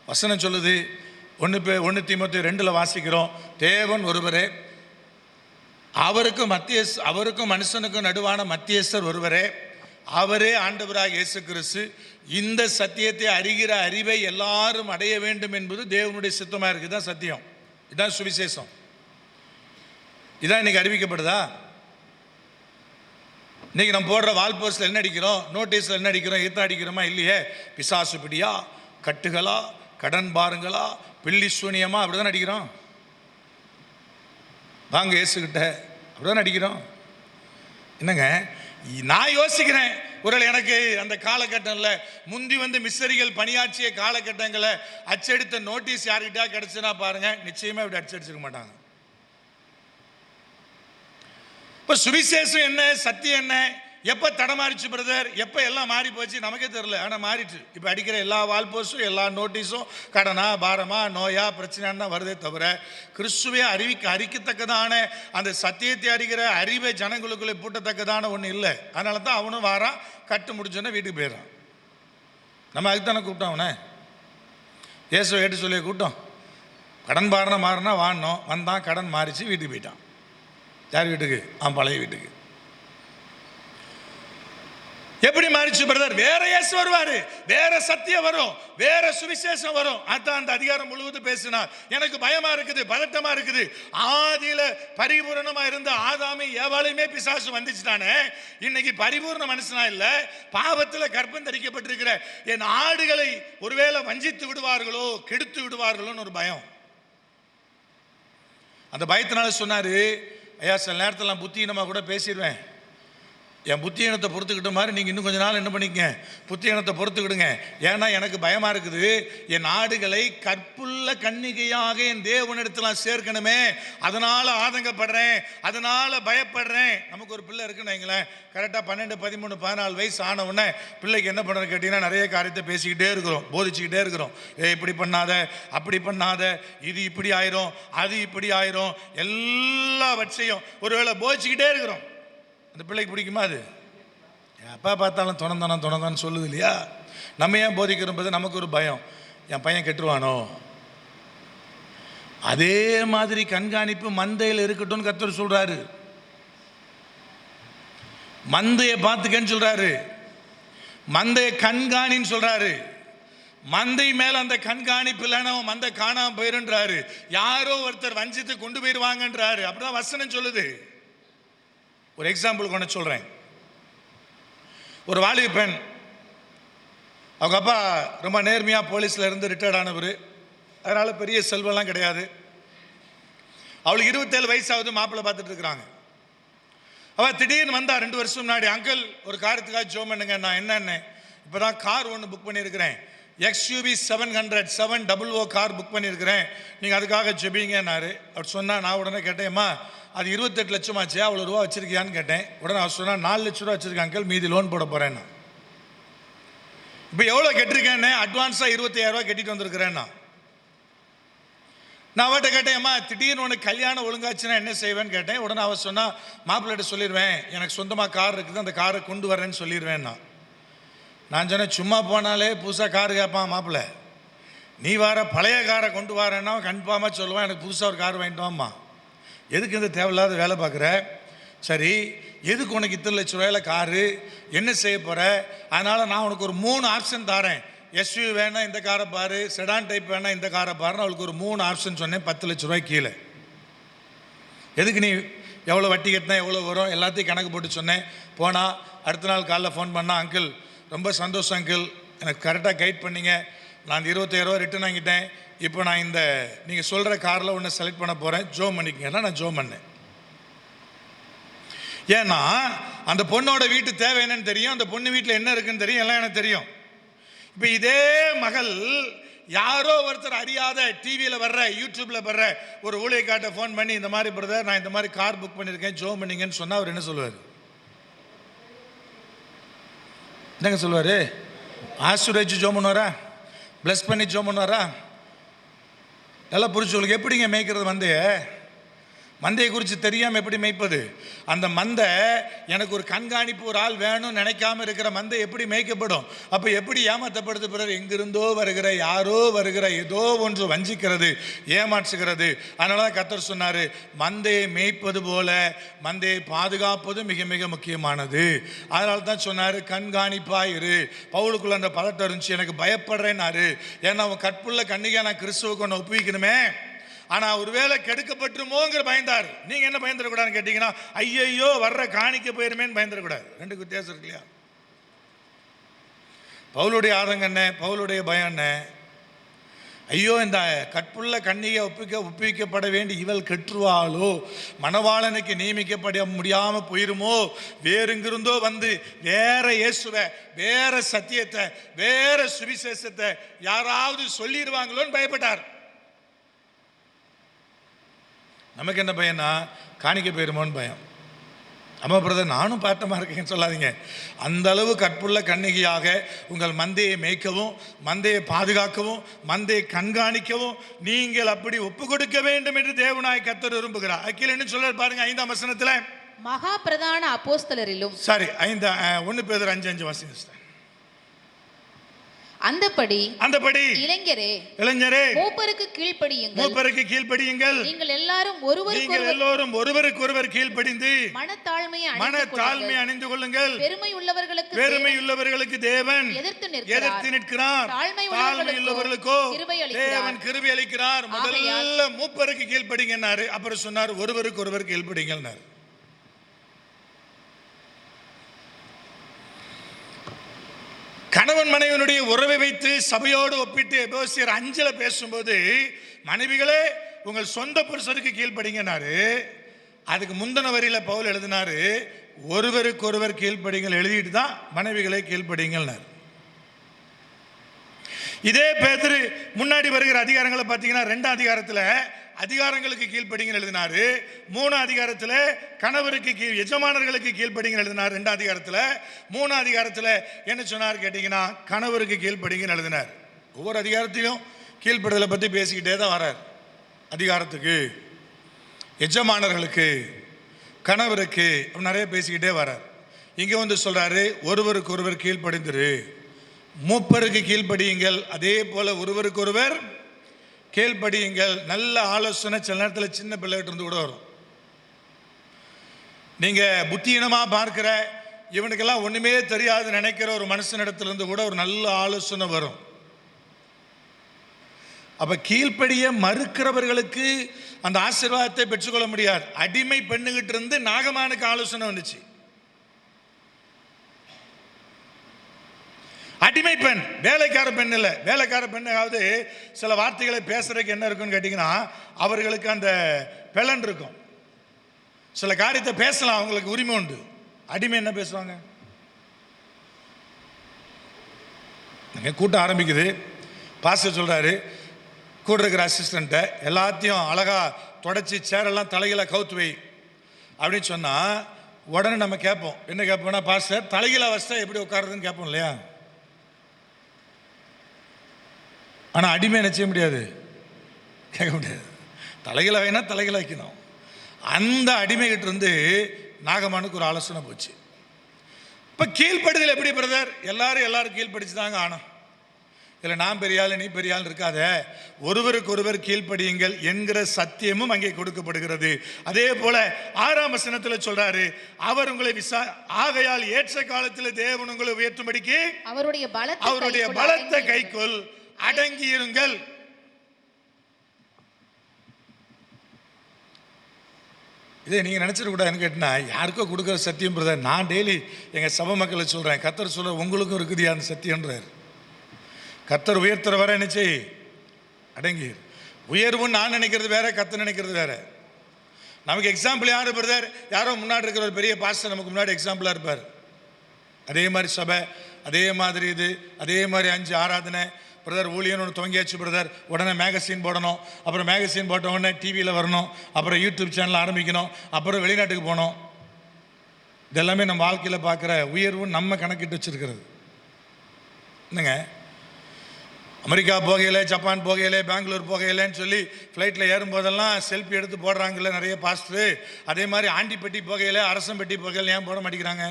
வசனம் சொல்லுது, 1 தீமோத்தேயு 2 வாசிக்கிறோம், தேவன் ஒருவரே, அவருக்கும் மனுஷனுக்கும் நடுவான மத்தியஸ்தர் ஒருவரே, அவரே ஆண்டவராக இயேசு கிறிஸ்து. இந்த சத்தியத்தை அறிகிற அறிவை எல்லாரும் அடைய வேண்டும் என்பது தேவனுடைய சித்தமாக இருக்குது. இதுதான் சத்தியம், இதுதான் சுவிசேஷம். இதான் இன்னைக்கு அறிவிக்கப்படுதா? இன்னைக்கு நம்ம போடுற வால் போஸ்ட்ல என்ன அடிக்கிறோம், நோட்டீஸ்ல என்ன அடிக்கிறோம், ஈர்த்தா அடிக்கிறோமா? இல்லையே. பிசாசு பிடியா, கட்டுகளா, கடன் பாருங்களா, பில்லி சூனியமா, அப்படிதான் அடிக்கிறோம். வாங்க இயேசுகிட்ட, அப்படிதான் அடிக்கிறோம். என்னங்க, நான் யோசிக்கிறேன், ஒருவேளை எனக்கு அந்த காலகட்டத்தில் முந்தி மிஸ்ஸரிகள் பணியாற்றிய காலகட்டங்களை அச்சடித்த நோட்டீஸ் யார்கிட்ட கிடைச்சுன்னா பாருங்க, நிச்சயமா இப்படி அச்சடிச்சிருக்க மாட்டாங்க. இப்போ சுவிசேஷம் என்ன, சத்தியம் என்ன, எப்போ தடமாறிச்சு பிரதர், எப்போ எல்லாம் மாறி போச்சு நமக்கே தெரியல. ஆனால் மாறிட்டு இப்போ அடிக்கிற எல்லா வால்போஸ்டும் எல்லா நோட்டீஸும் கடனா பாரமா நோயா பிரச்சனைன்னு தான் வருதே தவிர கிறிஸ்துவை அறிக்கத்தக்கதான அந்த சத்தியத்தை அறிகிற அறிவை ஜனங்களுக்குள்ளே பூட்டத்தக்கதான ஒன்றும் இல்லை. அதனால தான் அவனும் வாரான், கட்டு முடிச்சோன்னே வீட்டுக்கு போயிடறான். நம்ம அதுக்கு தானே கூப்பிட்டோம் அவனை, இயேசுவை ஏட்டு சொல்லிய கூட்டம். கடன் பாரணம் மாறினா வாங்கினோம், வந்தான், கடன் மாறிச்சு, வீட்டுக்கு போயிட்டான். யார் வீட்டுக்கு? அவன் பழைய வீட்டுக்கு. எப்படி மாறிச்சு பிரதர்? வேற இயேசு வருவாரு, வேற சத்தியம் வரும், வேற சுவிசேஷம் வரும். அதான் அந்த அதிகாரம் முழுவதும் பேசினார். எனக்கு பயமா இருக்குது, பதட்டமா இருக்குது. ஆதியில பரிபூரணமா இருந்த ஆதாமி ஏவாளையுமே பிசாசு வந்துச்சுட்டானே, இன்னைக்கு பரிபூர்ண மனுஷனா இல்ல, பாவத்தில் கர்ப்பம் தரிக்கப்பட்டிருக்கிற என் ஆடுகளை ஒருவேளை வஞ்சித்து விடுவார்களோ, கெடுத்து விடுவார்களோன்னு ஒரு பயம். அந்த பயத்தினால சொன்னாரு, ஐயா சில நேரத்தில் நான் புத்தியினமா கூட பேசிடுவேன், என் புத்தியீனத்தை பொறுத்துக்கிட்ட மாதிரி நீங்கள் இன்னும் கொஞ்ச நாள் என்ன பண்ணிக்கங்க, புத்தியீனத்தை பொறுத்துக்கிடுங்க. ஏன்னா எனக்கு பயமாக இருக்குது, என் ஆடுகளை கற்புள்ள கன்னிகையாக என் தேவனிடத்தில் நான் சேர்க்கணுமே, அதனால் ஆதங்கப்படுறேன், அதனால் பயப்படுறேன். நமக்கு ஒரு பிள்ளை இருக்குன்னு வைங்களேன், கரெக்டாக 12, 13, 14 வயசு ஆன உடனே பிள்ளைக்கு என்ன பண்ணுறது கேட்டிங்கன்னா நிறைய காரியத்தை பேசிக்கிட்டே இருக்கிறோம், போதிச்சுக்கிட்டே இருக்கிறோம். இப்படி பண்ணாத, அப்படி பண்ணாத, இது இப்படி ஆயிரும், அது இப்படி ஆயிரும், எல்லாவற்றையும் ஒருவேளை போதிச்சுக்கிட்டே இருக்கிறோம். அந்த பிள்ளைக்கு பிடிக்குமா? அது அப்பா பார்த்தாலும் துணந்தானு சொல்லுது இல்லையா? நம்ம ஏன் போதிக்கிறோம்? நமக்கு ஒரு பயம், என் பையன் கெட்டுருவானோ. அதே மாதிரி கண்காணிப்பு மந்தையில் இருக்கட்டும் கர்த்தர் சொல்றாரு. மந்தையை பார்த்துக்கன்னு சொல்றாரு, மந்தையை கண்காணின்னு சொல்றாரு. மந்தை மேல அந்த கண்காணிப்பு இல்லைன்னா மந்தை காணாம போயிருன்றாரு. யாரோ ஒருத்தர் வஞ்சித்து கொண்டு போயிருவாங்கன்றாரு. அப்படிதான் வசனம் சொல்லுது. ஒரு எக்ஸாம்பிள் கொண்டு சொல்கிறேன். ஒரு வாலிப பெண், அவங்க அப்பா ரொம்ப நேர்மையாக போலீஸில் இருந்து ரிட்டையர்ட் ஆனவர், அதனால் பெரிய செல்வம்லாம் கிடையாது. அவளுக்கு 27 வயசாவது, மாப்பிள்ளை பார்த்துட்டு இருக்கிறாங்க. அவள் திடீர்னு வந்தா 2 வருஷம் முன்னாடி, அங்கிள் ஒரு காரத்துக்காக ஜோம் பண்ணுங்க. நான் என்னென்ன இப்போ தான் கார் ஒன்று புக் பண்ணியிருக்கிறேன், XUV 700 700 கார் புக் பண்ணியிருக்கிறேன், நீங்கள் அதுக்காக ஜெபிங்கன்னாரு. அவர் சொன்னால், நான் உடனே கேட்டேன்மா அது 28 லட்சம் ஆச்சு, அவ்வளோ ரூபா வச்சிருக்கியான்னு கேட்டேன். உடனே அவர் சொன்னால் 4 லட்ச ரூபா வச்சிருக்கேன் அங்கிள், மீதி லோன் போட போகிறேன்னா. இப்போ எவ்வளோ கட்டிருக்கேன்னு அட்வான்ஸாக 25,000 ரூபா கட்டிட்டு வந்திருக்கிறேன்னா. நான் அவர்கிட்ட கேட்டேன்மா திடீர்னு உனக்கு கல்யாணம் ஒழுங்காச்சுன்னா என்ன செய்வேன்னு கேட்டேன். உடனே அவர் சொன்னால், மாப்பிள்ளைகிட்ட சொல்லிடுவேன், எனக்கு சொந்தமாக கார் இருக்குது, அந்த காரை கொண்டு வரேன்னு சொல்லிடுவேன்னா. நான் சொன்னேன், சும்மா போனாலே புதுசாக கார் கேட்பான் மாப்பிள்ளை, நீ வர பழைய காரை கொண்டு வரேன்னா கன்ஃபார்மாக சொல்லுவான், எனக்கு புதுசாக ஒரு கார் வாங்கிட்டு வாம்மா, எதுக்கு இந்த தேவையில்லாத வேலை பார்க்குற? சரி, எதுக்கு உனக்கு இத்தனை லட்ச ரூபாயில் காரு, என்ன செய்ய போகிற? அதனால் நான் உனக்கு ஒரு 3 ஆப்ஷன் தரேன், SUV வேணா இந்த காரை பாரு, செடான் டைப் வேணா இந்த காரை பாருன்னு அவளுக்கு ஒரு 3 ஆப்ஷன் சொன்னேன். 10 லட்ச ரூபாய் கீழே. எதுக்கு நீ எவ்வளோ வட்டி கட்டினா எவ்வளோ வரும் எல்லாத்தையும் கணக்கு போட்டு சொன்னேன். போனால் அடுத்த நாள் காலைல ஃபோன் பண்ணால், அங்கிள் ரொம்ப சந்தோஷம் அங்கிள், எனக்கு கரெக்டாக கைட் பண்ணிங்க, நான் 25,000 ரூபா ரிட்டர்ன் வாங்கிட்டேன், இப்போ நான் இந்த நீங்கள் சொல்கிற காரில் ஒன்று செலக்ட் பண்ண போகிறேன், ஜோம் பண்ணிக்கங்கன்னா நான் ஜோம் பண்ணேன். ஏன்னா அந்த பொண்ணோட வீட்டு தேவை என்னன்னு தெரியும், அந்த பொண்ணு வீட்டில் என்ன இருக்குன்னு தெரியும், எல்லாம் எனக்கு தெரியும். இப்போ இதே மகள் யாரோ ஒருத்தர் அறியாத டிவியில் வர்ற, யூடியூப்பில் வர்ற ஒரு ஊழியக்கார்ட்ட ஃபோன் பண்ணி, இந்த மாதிரி பிரதர் நான் இந்த மாதிரி கார் புக் பண்ணியிருக்கேன், ஜோம் பண்ணிங்கன்னு சொன்னால் அவர் என்ன சொல்லுவார்? என்னங்க சொல்லுவார்? ஆசீர்வதிச்சு ஜோம் பண்ணுவாரா? ப்ளஸ் பண்ணி ஜோம் பண்ணுவாரா? நல்லா புரிச்சுங்களுக்கு. எப்படிங்க மேய்க்கிறது? மந்தையை குறித்து தெரியாமல் எப்படி மேய்ப்பது? அந்த மந்தை எனக்கு ஒரு கண்காணிப்பு, ஒரு ஆள் வேணும்னு நினைக்காம இருக்கிற மந்தை எப்படி மேய்க்கப்படும்? அப்போ எப்படி ஏமாற்றப்படுது பிறர்? எங்கிருந்தோ வருகிற, யாரோ வருகிற ஏதோ ஒன்று வஞ்சிக்கிறது, ஏமாற்றுகிறது. அதனால தான் கர்த்தர் சொன்னார், மந்தையை மேய்ப்பது போல மந்தையை பாதுகாப்பது மிக மிக முக்கியமானது. அதனால தான் சொன்னார், கண்காணிப்பாயிரு. பவுலுக்குள்ள அந்த பதட்டம் இருந்துச்சு, எனக்கு பயப்படுறேன்னாரு. ஏன்னா அவன் கற்புள்ள கன்னிகை நான் கிறிஸ்துவுக்கு ஒன்று ஒப்புவிக்கணுமே, ஆனால் ஒருவேளை கெடுக்கப்பட்டுமோங்கிற பயந்தார். நீங்கள் என்ன பயந்துடக்கூடாதுன்னு கேட்டிங்கன்னா, ஐயையோ வர்ற காணிக்க போயிருமேன்னு பயந்துடக்கூடாது. 2 வித்தியாசம் இருக்கு இல்லையா? பவுலுடைய ஆதங்கம் என்ன, பவுலுடைய பயம் என்ன? ஐயோ இந்த கற்புள்ள கன்னிகை ஒப்புவிக்கப்பட வேண்டி இவள் கெட்டுருவாளோ, மணவாளனுக்கு நியமிக்கப்பட முடியாமல் போயிருமோ, வேறுங்கிருந்தோ வந்து வேற இயேசுவை, வேற சத்தியத்தை, வேற சுவிசேஷத்தை யாராவது சொல்லிடுவாங்களோன்னு பயப்பட்டார். நமக்கு என்ன பயம்னா காணிக்க போயிருமோன்னு பயம். அம்மா பிரதர் நானும் பாட்டமாக இருக்கேன்னு சொல்லாதீங்க. அந்த அளவு கற்புள்ள கன்னிகையாக உங்கள் மந்தையை மேய்க்கவும், மந்தையை பாதுகாக்கவும், மந்தையை கண்காணிக்கவும் நீங்கள் அப்படி ஒப்பு கொடுக்க வேண்டும் என்று தேவனாய் கர்த்தர் விரும்புகிறார். அக்கிலன்னு சொல்ல பாருங்க 5ஆம் வசனத்தில், மகா பிரதான அப்போஸ்தலரிலும், சாரி 1 பேதுரு 5:5 வாசிங்க. அந்தபடி இளைஞரே மூப்பருக்கு கீழ்ப்படியுங்கள். நீங்கள் எல்லோரும் ஒருவருக்கொருவர் கீழ்ப்படிந்து மனத்தாழ்மை அணிந்து கொள்ளுங்கள். பெருமை உள்ளவர்களுக்கு தேவன் எதிர்த்து நிற்கிறார், தாழ்மை உள்ளவர்களுக்கோ தேவன் கிருபை அளிக்கிறார். முதல்ல மூப்பருக்கு கீழ்ப்படிங்கன்னாரு, அப்புறம் சொன்னார் ஒருவருக்கொருவர் கீழ்ப்படிங்கள்னாரு. கணவன் மனைவியினுடைய உறவை வைத்து சபையோடு ஒப்பிட்டு எபேசியர் 5 பேசும்போது, மனைவிகளே உங்கள் சொந்த புருஷருக்கு கீழ்ப்படிங்கனாரு. அதுக்கு முந்தின வரியில பவுல் எழுதினாரு ஒருவருக்கொருவர் கீழ்ப்படிங்கள், எழுதிட்டு தான் மனைவிகளை கீழ்ப்படிங்கள்னாரு. இதே பேதுரு முன்னாடி வருகிற அதிகாரங்களை பார்த்தீங்கன்னா 2ஆம் அதிகாரத்தில் அதிகாரங்களுக்கு கீழ்ப்படிங்க எழுதினாரு. 3ஆம் அதிகாரத்தில் கணவருக்கு எஜமானர்களுக்கு கீழ்ப்படிங்க எழுதினார். 2ஆம் அதிகாரத்தில் 3ஆம் அதிகாரத்தில் என்ன சொன்னார் கேட்டீங்கன்னா கணவருக்கு கீழ்ப்படிங்க எழுதினார். ஒவ்வொரு அதிகாரத்திலும் கீழ்ப்படுதலை பற்றி பேசிக்கிட்டே தான் வரார். அதிகாரத்துக்கு, எஜமானர்களுக்கு, கணவருக்கு நிறைய பேசிக்கிட்டே வரார். இங்கே வந்து சொல்றாரு ஒருவருக்கு ஒருவர் கீழ்ப்படிந்துரு, மூப்பருக்கு கீழ்ப்படியுங்கள், அதே போல ஒருவருக்கொருவர் கீழ்ப்படியுங்கள். நல்ல ஆலோசனை சில நேரத்தில் சின்ன பிள்ளைகிட்ட இருந்து கூட வரும். நீங்க புத்தியினமா பார்க்கிற, இவனுக்கெல்லாம் ஒண்ணுமே தெரியாது நினைக்கிற ஒரு மனுஷனிடத்திலிருந்து கூட ஒரு நல்ல ஆலோசனை வரும். அப்ப கீழ்ப்படிய மறுக்கிறவர்களுக்கு அந்த ஆசீர்வாதத்தை பெற்றுக்கொள்ள முடியாது. அடிமை பெண்ணுகிட்ட இருந்து நாகமானுக்கு ஆலோசனை வந்துச்சு. அடிமை பெண், வேலைக்கார பெண் இல்லை. வேலைக்கார பெண்ணாவது சில வார்த்தைகளை பேசுறதுக்கு என்ன இருக்குன்னு கேட்டீங்கன்னா அவர்களுக்கு அந்த பெலன் இருக்கும். சில காரியத்தை பேசலாம், அவங்களுக்கு உரிமை உண்டு. அடிமை என்ன பேசுவாங்க? கூட்டம் ஆரம்பிக்குது, பாஸ்டர் சொல்றாரு கூட இருக்கிற அசிஸ்டண்ட்டை எல்லாத்தையும் அழகா தொடச்சி சேரெல்லாம் தலைகளை கவுத்து வை அப்படின்னு சொன்னா உடனே நம்ம கேட்போம். என்ன கேட்போம்னா, பாஸ்டர் தலைகளை வச்சா எப்படி உட்காருதுன்னு கேட்போம் இல்லையா? ஆனால் அடிமை என்ன செய்ய முடியாது, கேட்க முடியாது. தலைகளை வேணா தலைகளை வைக்கணும். அந்த அடிமைகிட்ட இருந்து நாகமானுக்கு ஒரு ஆலோசனை போச்சு. இப்போ கீழ்ப்படுதல் எப்படி பிரதர்? எல்லாரும் கீழ்ப்படிச்சு தாங்க ஆனோம். இல்லை நான் பெரியாள் நீ பெரியாள் இருக்காத, ஒருவருக்கு ஒருவர் கீழ்ப்படியுங்கள் என்கிற சத்தியமும் அங்கே கொடுக்கப்படுகிறது. அதே போல 6ஆம் வசனத்தில் சொல்றாரு அவர் உங்களை ஆகையால் ஏற்ற காலத்தில் தேவன் உங்களை உயர்த்தும்படிக்கு அவருடைய பலத்த கைக்குள் அடங்கி இருங்கள். இதை நீங்க நினைச்சிட கூடாதுன்னு கேட்டா, யாருக்கோ கொடுக்குற சத்தியம் பிரதர். நான் டெய்லி எங்க சபை மக்களை சொல்றேன், கர்த்தர் சொல்ற உங்களுக்கும் இருக்குதியா அந்த சத்தியம்ன்றார். கர்த்தர் உயர்த்துற வர என்ன செய், அடங்கி. உயர்வுன்னு நான் நினைக்கிறது வேற, கர்த்தர் நினைக்கிறது வேற. நமக்கு எக்ஸாம்பிள் யாரு பிரதர்? யாரோ முன்னாடி இருக்கிற ஒரு பெரிய பாஸ்டர் நமக்கு முன்னாடி எக்ஸாம்பிளா இருப்பார். அதே மாதிரி சபை, அதே மாதிரி இது, அதே மாதிரி 5 ஆராதனை. பிரதர் ஊழியன்னு ஒன்று துவங்கியாச்சு பிரதர், உடனே மேகசின் போடணும், அப்புறம் மேகசின் போட்ட உடனே டிவியில் வரணும், அப்புறம் யூடியூப் சேனல் ஆரம்பிக்கணும், அப்புறம் வெளிநாட்டுக்கு போகணும். இதெல்லாமே நம்ம வாழ்க்கையில் பார்க்குற உயர்வு நம்ம கணக்கிட்டு வச்சுருக்கிறது. என்னங்க, அமெரிக்கா போகையில், ஜப்பான் போகையில், பெங்களூர் போகையிலன்னு சொல்லி ஃப்ளைட்டில் ஏறும்போதெல்லாம் செல்ஃபி எடுத்து போடுறாங்கல்ல நிறைய பாஸ்டரு. அதே மாதிரி ஆண்டிப்பட்டி போகையில், அரசம்பட்டி போகையில் ஏன் போட மாட்டேங்கிறாங்க?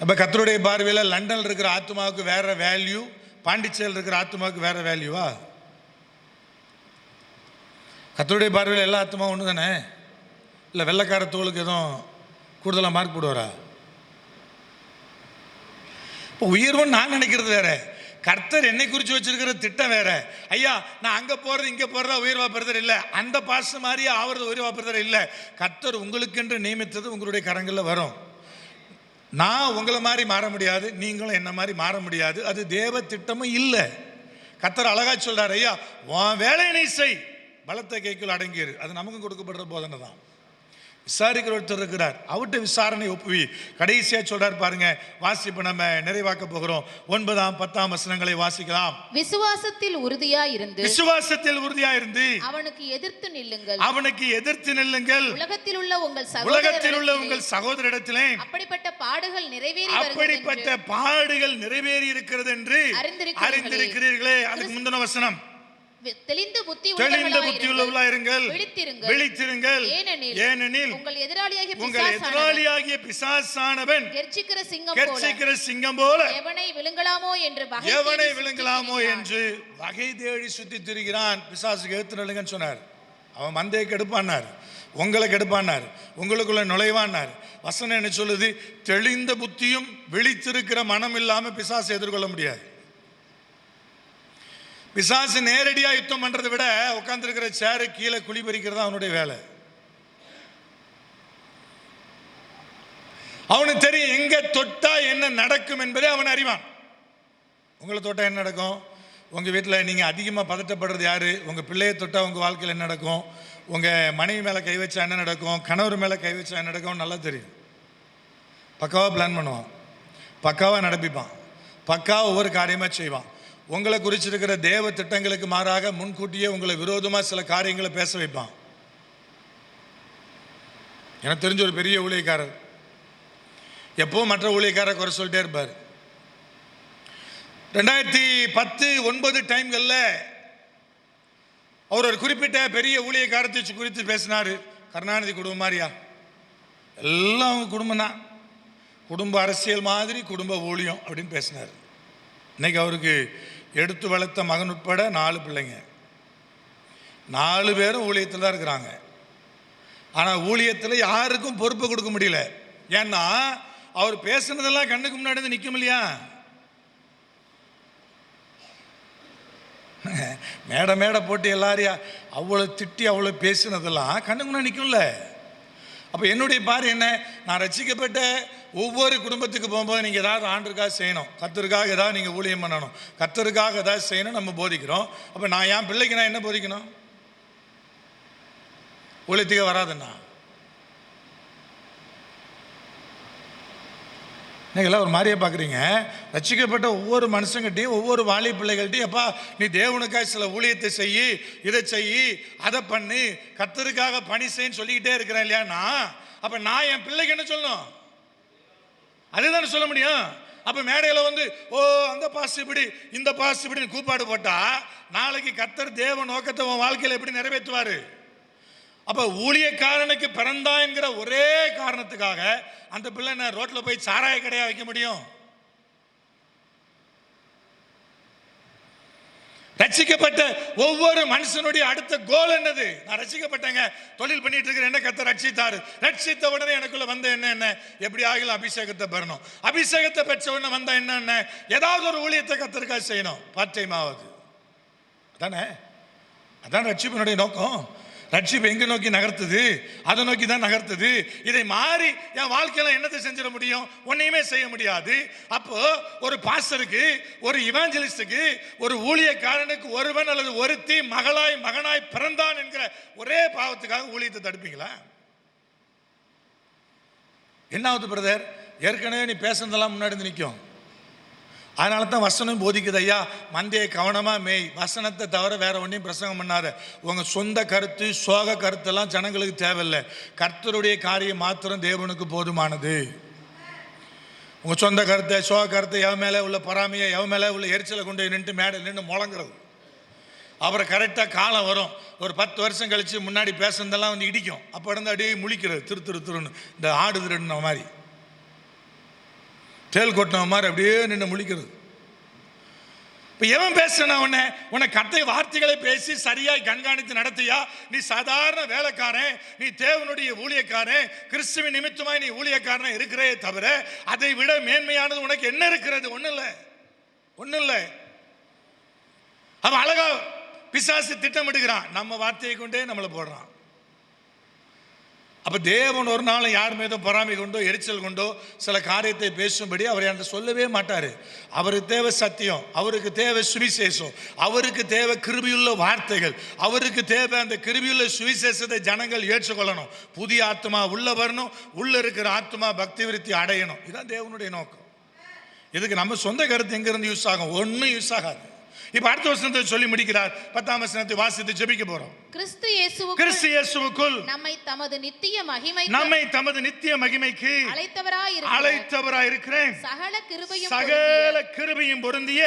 அப்போ கர்த்தருடைய பார்வையில் லண்டனில் இருக்கிற ஆத்மாவுக்கு வேற வேல்யூ, பாண்டிச்சேரியில் இருக்கிற ஆத்மாவுக்கு வேற வேல்யூவா? கர்த்தருடைய பார்வையில் எல்லா ஆத்மாவும் ஒன்று தானே? இல்லை வெள்ளைக்கார தோளுக்கு எதுவும் கூடுதலாக மார்க் போடுவாரா? இப்போ உயர்வுன்னு நான் நினைக்கிறது வேற, கர்த்தர் என்னை குறித்து வச்சிருக்கிற திட்டம் வேற. ஐயா நான் அங்கே போகிறது இங்கே போகிறதா உயர்வா பெறுதல் இல்லை, அந்த பாச மாதிரியே ஆகிறது உயர்வா பெறுதல் இல்லை. கர்த்தர் உங்களுக்கென்று நியமித்தது உங்களுடைய கரங்களில் வரும். நான் உங்களை மாதிரி மாற முடியாது, நீங்களும் என்ன மாதிரி மாற முடியாது. அது தேவ திட்டமும் இல்லை. கர்த்தர் அழகா சொல்றாரு, ஐயா உன் வேலையை நீ செய், பலத்த கைக்குள் அடங்கிரு. அது நமக்கும் கொடுக்கப்படுற போதனை தான். விசாரிக்கிற ஒருத்தர் இருக்கிறார், அவர்கிட்ட விசாரணை ஒப்புவி. கடைசியா சொல்றாரு பாருங்க, வாசிப்பு நம்ம நிறைவாக்க போகிறோம். 9, 10 வசனங்களை வாசிக்கலாம். விசுவாசத்தில் உறுதியாயிருந்து விசுவாசத்தில் உறுதியாயிருந்து அவனுக்கு எதிர்த்து நில்லுங்கள். அவனுக்கு எதிர்த்து நில்லுங்கள். உலகத்தில் உள்ள உங்கள் சகோதரிடத்திலே அப்படிப்பட்ட பாடுகள் நிறைவேறி இருக்கிறது என்று அறிந்திருக்கிறீர்களே. அதுக்கு முந்தின வசனம், தெளிந்த புத்தி உள்ளவர்களாயிருங்கள், விழித்திருங்கள், ஏனெனில் உங்கள் எதிராளியாகிய பிசாசானவன் கெர்ச்சிக்கிற சிங்கம் போல எவனை விழுங்கலாமோ என்று வகை தேடி சுத்தி திரிகிறான். பிசாசுக்கு எதிர்த்து நில்லுங்கன்னு சொன்னார். அவன் மந்தையை கெடுப்பானார், உங்களை கெடுப்பானார், உங்களுக்குள்ள நுழைவானார். வசனம் என்ன சொல்லுது? தெளிந்த புத்தியும் விழித்திருக்கிற மனம் இல்லாம பிசாசு எதிர்கொள்ள முடியாது. பிசாசு நேரடியா யுத்தம் பண்றதை விட உட்கார்ந்துருக்கிற சேரு கீழே குழி பறிக்கிறது அவனுடைய வேலை. அவனுக்கு தெரியும் எங்க தொட்டா என்ன நடக்கும் என்பதை அவன் அறிவான். உங்களை தொட்டா என்ன நடக்கும்? உங்க வீட்டில் நீங்க அதிகமா பதட்டப்படுறது யாரு? உங்க பிள்ளையை தொட்டா உங்க வாழ்க்கையில் என்ன நடக்கும்? உங்க மனைவி மேல கை வச்சா என்ன நடக்கும்? கணவர் மேல கை வச்சா என்ன நடக்கும்? நல்லா தெரியும். பக்காவா பிளான் பண்ணுவான், பக்காவா நடப்பிப்பான், பக்காவா ஒவ்வொரு காரியமா செய்வான். உங்களை குறிச்சிருக்கிற தேவ திட்டங்களுக்கு மாறாக முன்கூட்டியே உங்களை விரோதமாக சில காரியங்களை பேச வைப்பான். எனக்கு தெரிஞ்ச ஒரு பெரிய ஊழியக்காரர் எப்பவும் மற்ற ஊழியக்காரரை குறை சொல்லிட்டே இருப்பார். 2010-9 டைம்களில் அவர் ஒரு குறிப்பிட்ட பெரிய ஊழியக்காரத்தை குறித்து பேசினார். கருணாநிதி குடும்பம் மாதிரியா, எல்லாம் அவங்க குடும்பம் தான், குடும்ப அரசியல் மாதிரி குடும்ப ஊழியம் அப்படின்னு பேசினார். இன்னைக்கு அவருக்கு எடுத்து வளர்த்த மகன் உட்பட 4 பிள்ளைங்க, 4 பேரும் ஊழியத்தில் தான் இருக்கிறாங்க. ஆனால் ஊழியத்தில் யாருக்கும் பொறுப்பு கொடுக்க முடியல. ஏன்னா அவர் பேசுனதெல்லாம் கண்ணுக்கு முன்னாடி வந்து நிற்கும் இல்லையா? மேடை போட்டு எல்லாரையும் அவ்வளோ திட்டி அவ்வளோ பேசுனதெல்லாம் கண்ணுக்கு முன்னாடி நிற்கும்ல. அப்போ என்னுடைய பாரு என்ன, நான் ரட்சிக்கப்பட்ட ஒவ்வொரு குடும்பத்துக்கு போகும்போது நீங்கள் ஏதாவது ஆண்டுக்காக செய்யணும், கர்த்தருக்காக ஏதாவது நீங்கள் ஊழியம் பண்ணணும், கர்த்தருக்காக ஏதாவது செய்யணும் நம்ம போதிக்கிறோம். அப்போ நான் என் பிள்ளைக்கு நான் என்ன போதிக்கணும்? ஊழியத்துக்கு வராதுண்ணா. நீங்களாம் ஒரு மாதிரியே பார்க்குறீங்க. ரட்சிக்கப்பட்ட ஒவ்வொரு மனுஷங்கிட்டையும் ஒவ்வொரு வாலி பிள்ளைகள்ட்டையும், அப்பா நீ தேவனுக்காக சில ஊழியத்தை செய்யி, இதை செய்யி, அதை பண்ணி, கர்த்தருக்காக பணி செய்யன்னு சொல்லிக்கிட்டே இருக்கிறேன் இல்லையாண்ணா. அப்போ நான் என் பிள்ளைக்கு என்ன சொல்லணும்? அதுதானே சொல்ல முடியும். அப்போ மேடையில் வந்து ஓ அந்த பாஸ் இப்படி இந்த பாஸ் இப்படின்னு கூப்பாடு போட்டா நாளைக்கு கர்த்தர் தேவ நோக்கத்தை உன் வாழ்க்கையில் எப்படி நிறைவேற்றுவார்? அப்போ ஊழியக்காரனுக்கு பிறந்தான் என்கிற ஒரே காரணத்துக்காக அந்த பிள்ளை நான் ரோட்டில் போய் சாராய கடையா வைக்க முடியும்? ரட்சிக்கப்பட்ட ஒவ்வொரு மனுஷனுடைய அடுத்த கோல் என்னது? நான் ரட்சிக்கப்பட்டேங்க, தொழில் பண்ணிட்டு இருக்கிறேன், என்ன கர்த்தர் ரட்சித்தாரு, ரட்சித்த உடனே எனக்குள்ள வந்த என்ன எப்படி ஆகலாம்? அபிஷேகத்தை பெறணும். அபிஷேகத்தை பெற்ற உடனே வந்த என்ன ஏதாவது ஒரு ஊழியத்தை கர்த்தருக்காக செய்யணும், பார்ட் டைம் ஆகுது. அதான் ரட்சிப்பினுடைய நோக்கம். ரட்சிப்பு எங்க நோக்கி நகர்த்துது? அதை நோக்கி தான் நகர்த்துது. இதை மாறி என் வாழ்க்கையில என்னத்தை செஞ்சிட முடியும்? ஒன்னையுமே செய்ய முடியாது. அப்போ ஒரு பாஸ்டருக்கு, ஒரு இவாஞ்சலிஸ்டுக்கு, ஒரு ஊழியக்காரனுக்கு ஒருவன் அல்லது ஒருத்தி மகனாய் பிறந்தான் என்கிற ஒரே பாவத்துக்காக ஊழியத்தை தடுப்பீங்களா? என்ன ஆகுது பிரதர்? ஏற்கனவே நீ பேசுனதெல்லாம் முன்னாடி வந்து நிற்கும். அதனால தான் வசனம் போதிக்குது, ஐயா மந்தையை கவனமாக மேய், வசனத்தை தவிர வேற ஒன்றையும் பிரசங்கம் பண்ணாத. உங்கள் சொந்த கருத்து சோக கருத்தெல்லாம் ஜனங்களுக்கு தேவையில்லை. கர்த்தருடைய காரியம் மாத்திரம் தேவனுக்கு போதுமானது. உங்கள் சொந்த கருத்தை சோக கருத்தை எவன் மேலே உள்ள பொறாமையை, எவன் மேலே உள்ள எரிச்சலை கொண்டு நின்று மேடை நின்று முழங்குறது. அப்புறம் கரெக்டாக காலம் வரும், ஒரு 10 வருஷம் கழித்து முன்னாடி பேசுனதெல்லாம் வந்து இடிக்கும். அப்போ இருந்து அப்படியே முழிக்கிறது, திருன்னு இந்த ஆடு திருடுன மாதிரி, தேல் கொட்டின மாதிரி அப்படியே நின்று முழிக்கிறது. இப்போ எவன் பேசுனா உன்னை கத்தை வார்த்தைகளை பேசி சரியாய் கண்காணித்து நடத்தியா? நீ சாதாரண வேலைக்காரன், நீ தேவனுடைய ஊழியக்காரன், கிறிஸ்துவின் நிமித்தமாய் நீ ஊழியக்காரன் இருக்கிறே தவிர அதை விட மேன்மையானது உனக்கு என்ன இருக்கிறது? ஒன்றும் இல்லை. அவன் அழகா பிசாசு திட்டமிடுகிறான், நம்ம வார்த்தையை கொண்டே நம்மளை போடுறான். அப்போ தேவன் ஒரு நாள் யார் மீதும் பொறாமை கொண்டோ எரிச்சல் கொண்டோ சில காரியத்தை பேசும்படி அவர் என்கிட்ட சொல்லவே மாட்டார். அவருக்கு தேவை சத்தியம், அவருக்கு தேவை சுவிசேஷம், அவருக்கு தேவை கிருபையுள்ள வார்த்தைகள், அவருக்கு தேவை அந்த கிருபையுள்ள சுவிசேஷத்தை ஜனங்கள் ஏற்றுக்கொள்ளணும். புதிய ஆத்மா உள்ள வரணும், உள்ள இருக்கிற ஆத்மா பக்தி விருத்தி அடையணும். இதுதான் தேவனுடைய நோக்கம். இதுக்கு நம்ம சொந்த கருத்து எங்கிருந்து யூஸ் ஆகும்? ஒன்றும் யூஸ் ஆகாது. இப்ப அடுத்த வசனத்தை சொல்லி முடிக்கிறார். 10ஆம் வசனத்தை வாசித்து ஜெபிக்க போறோம். கிறிஸ்து இயேசுவுக்குள் நம்மை தமது நித்திய மகிமைக்கு அழைத்தவராய் இருக்கிறேன். சகல கிருபையும் பொருந்திய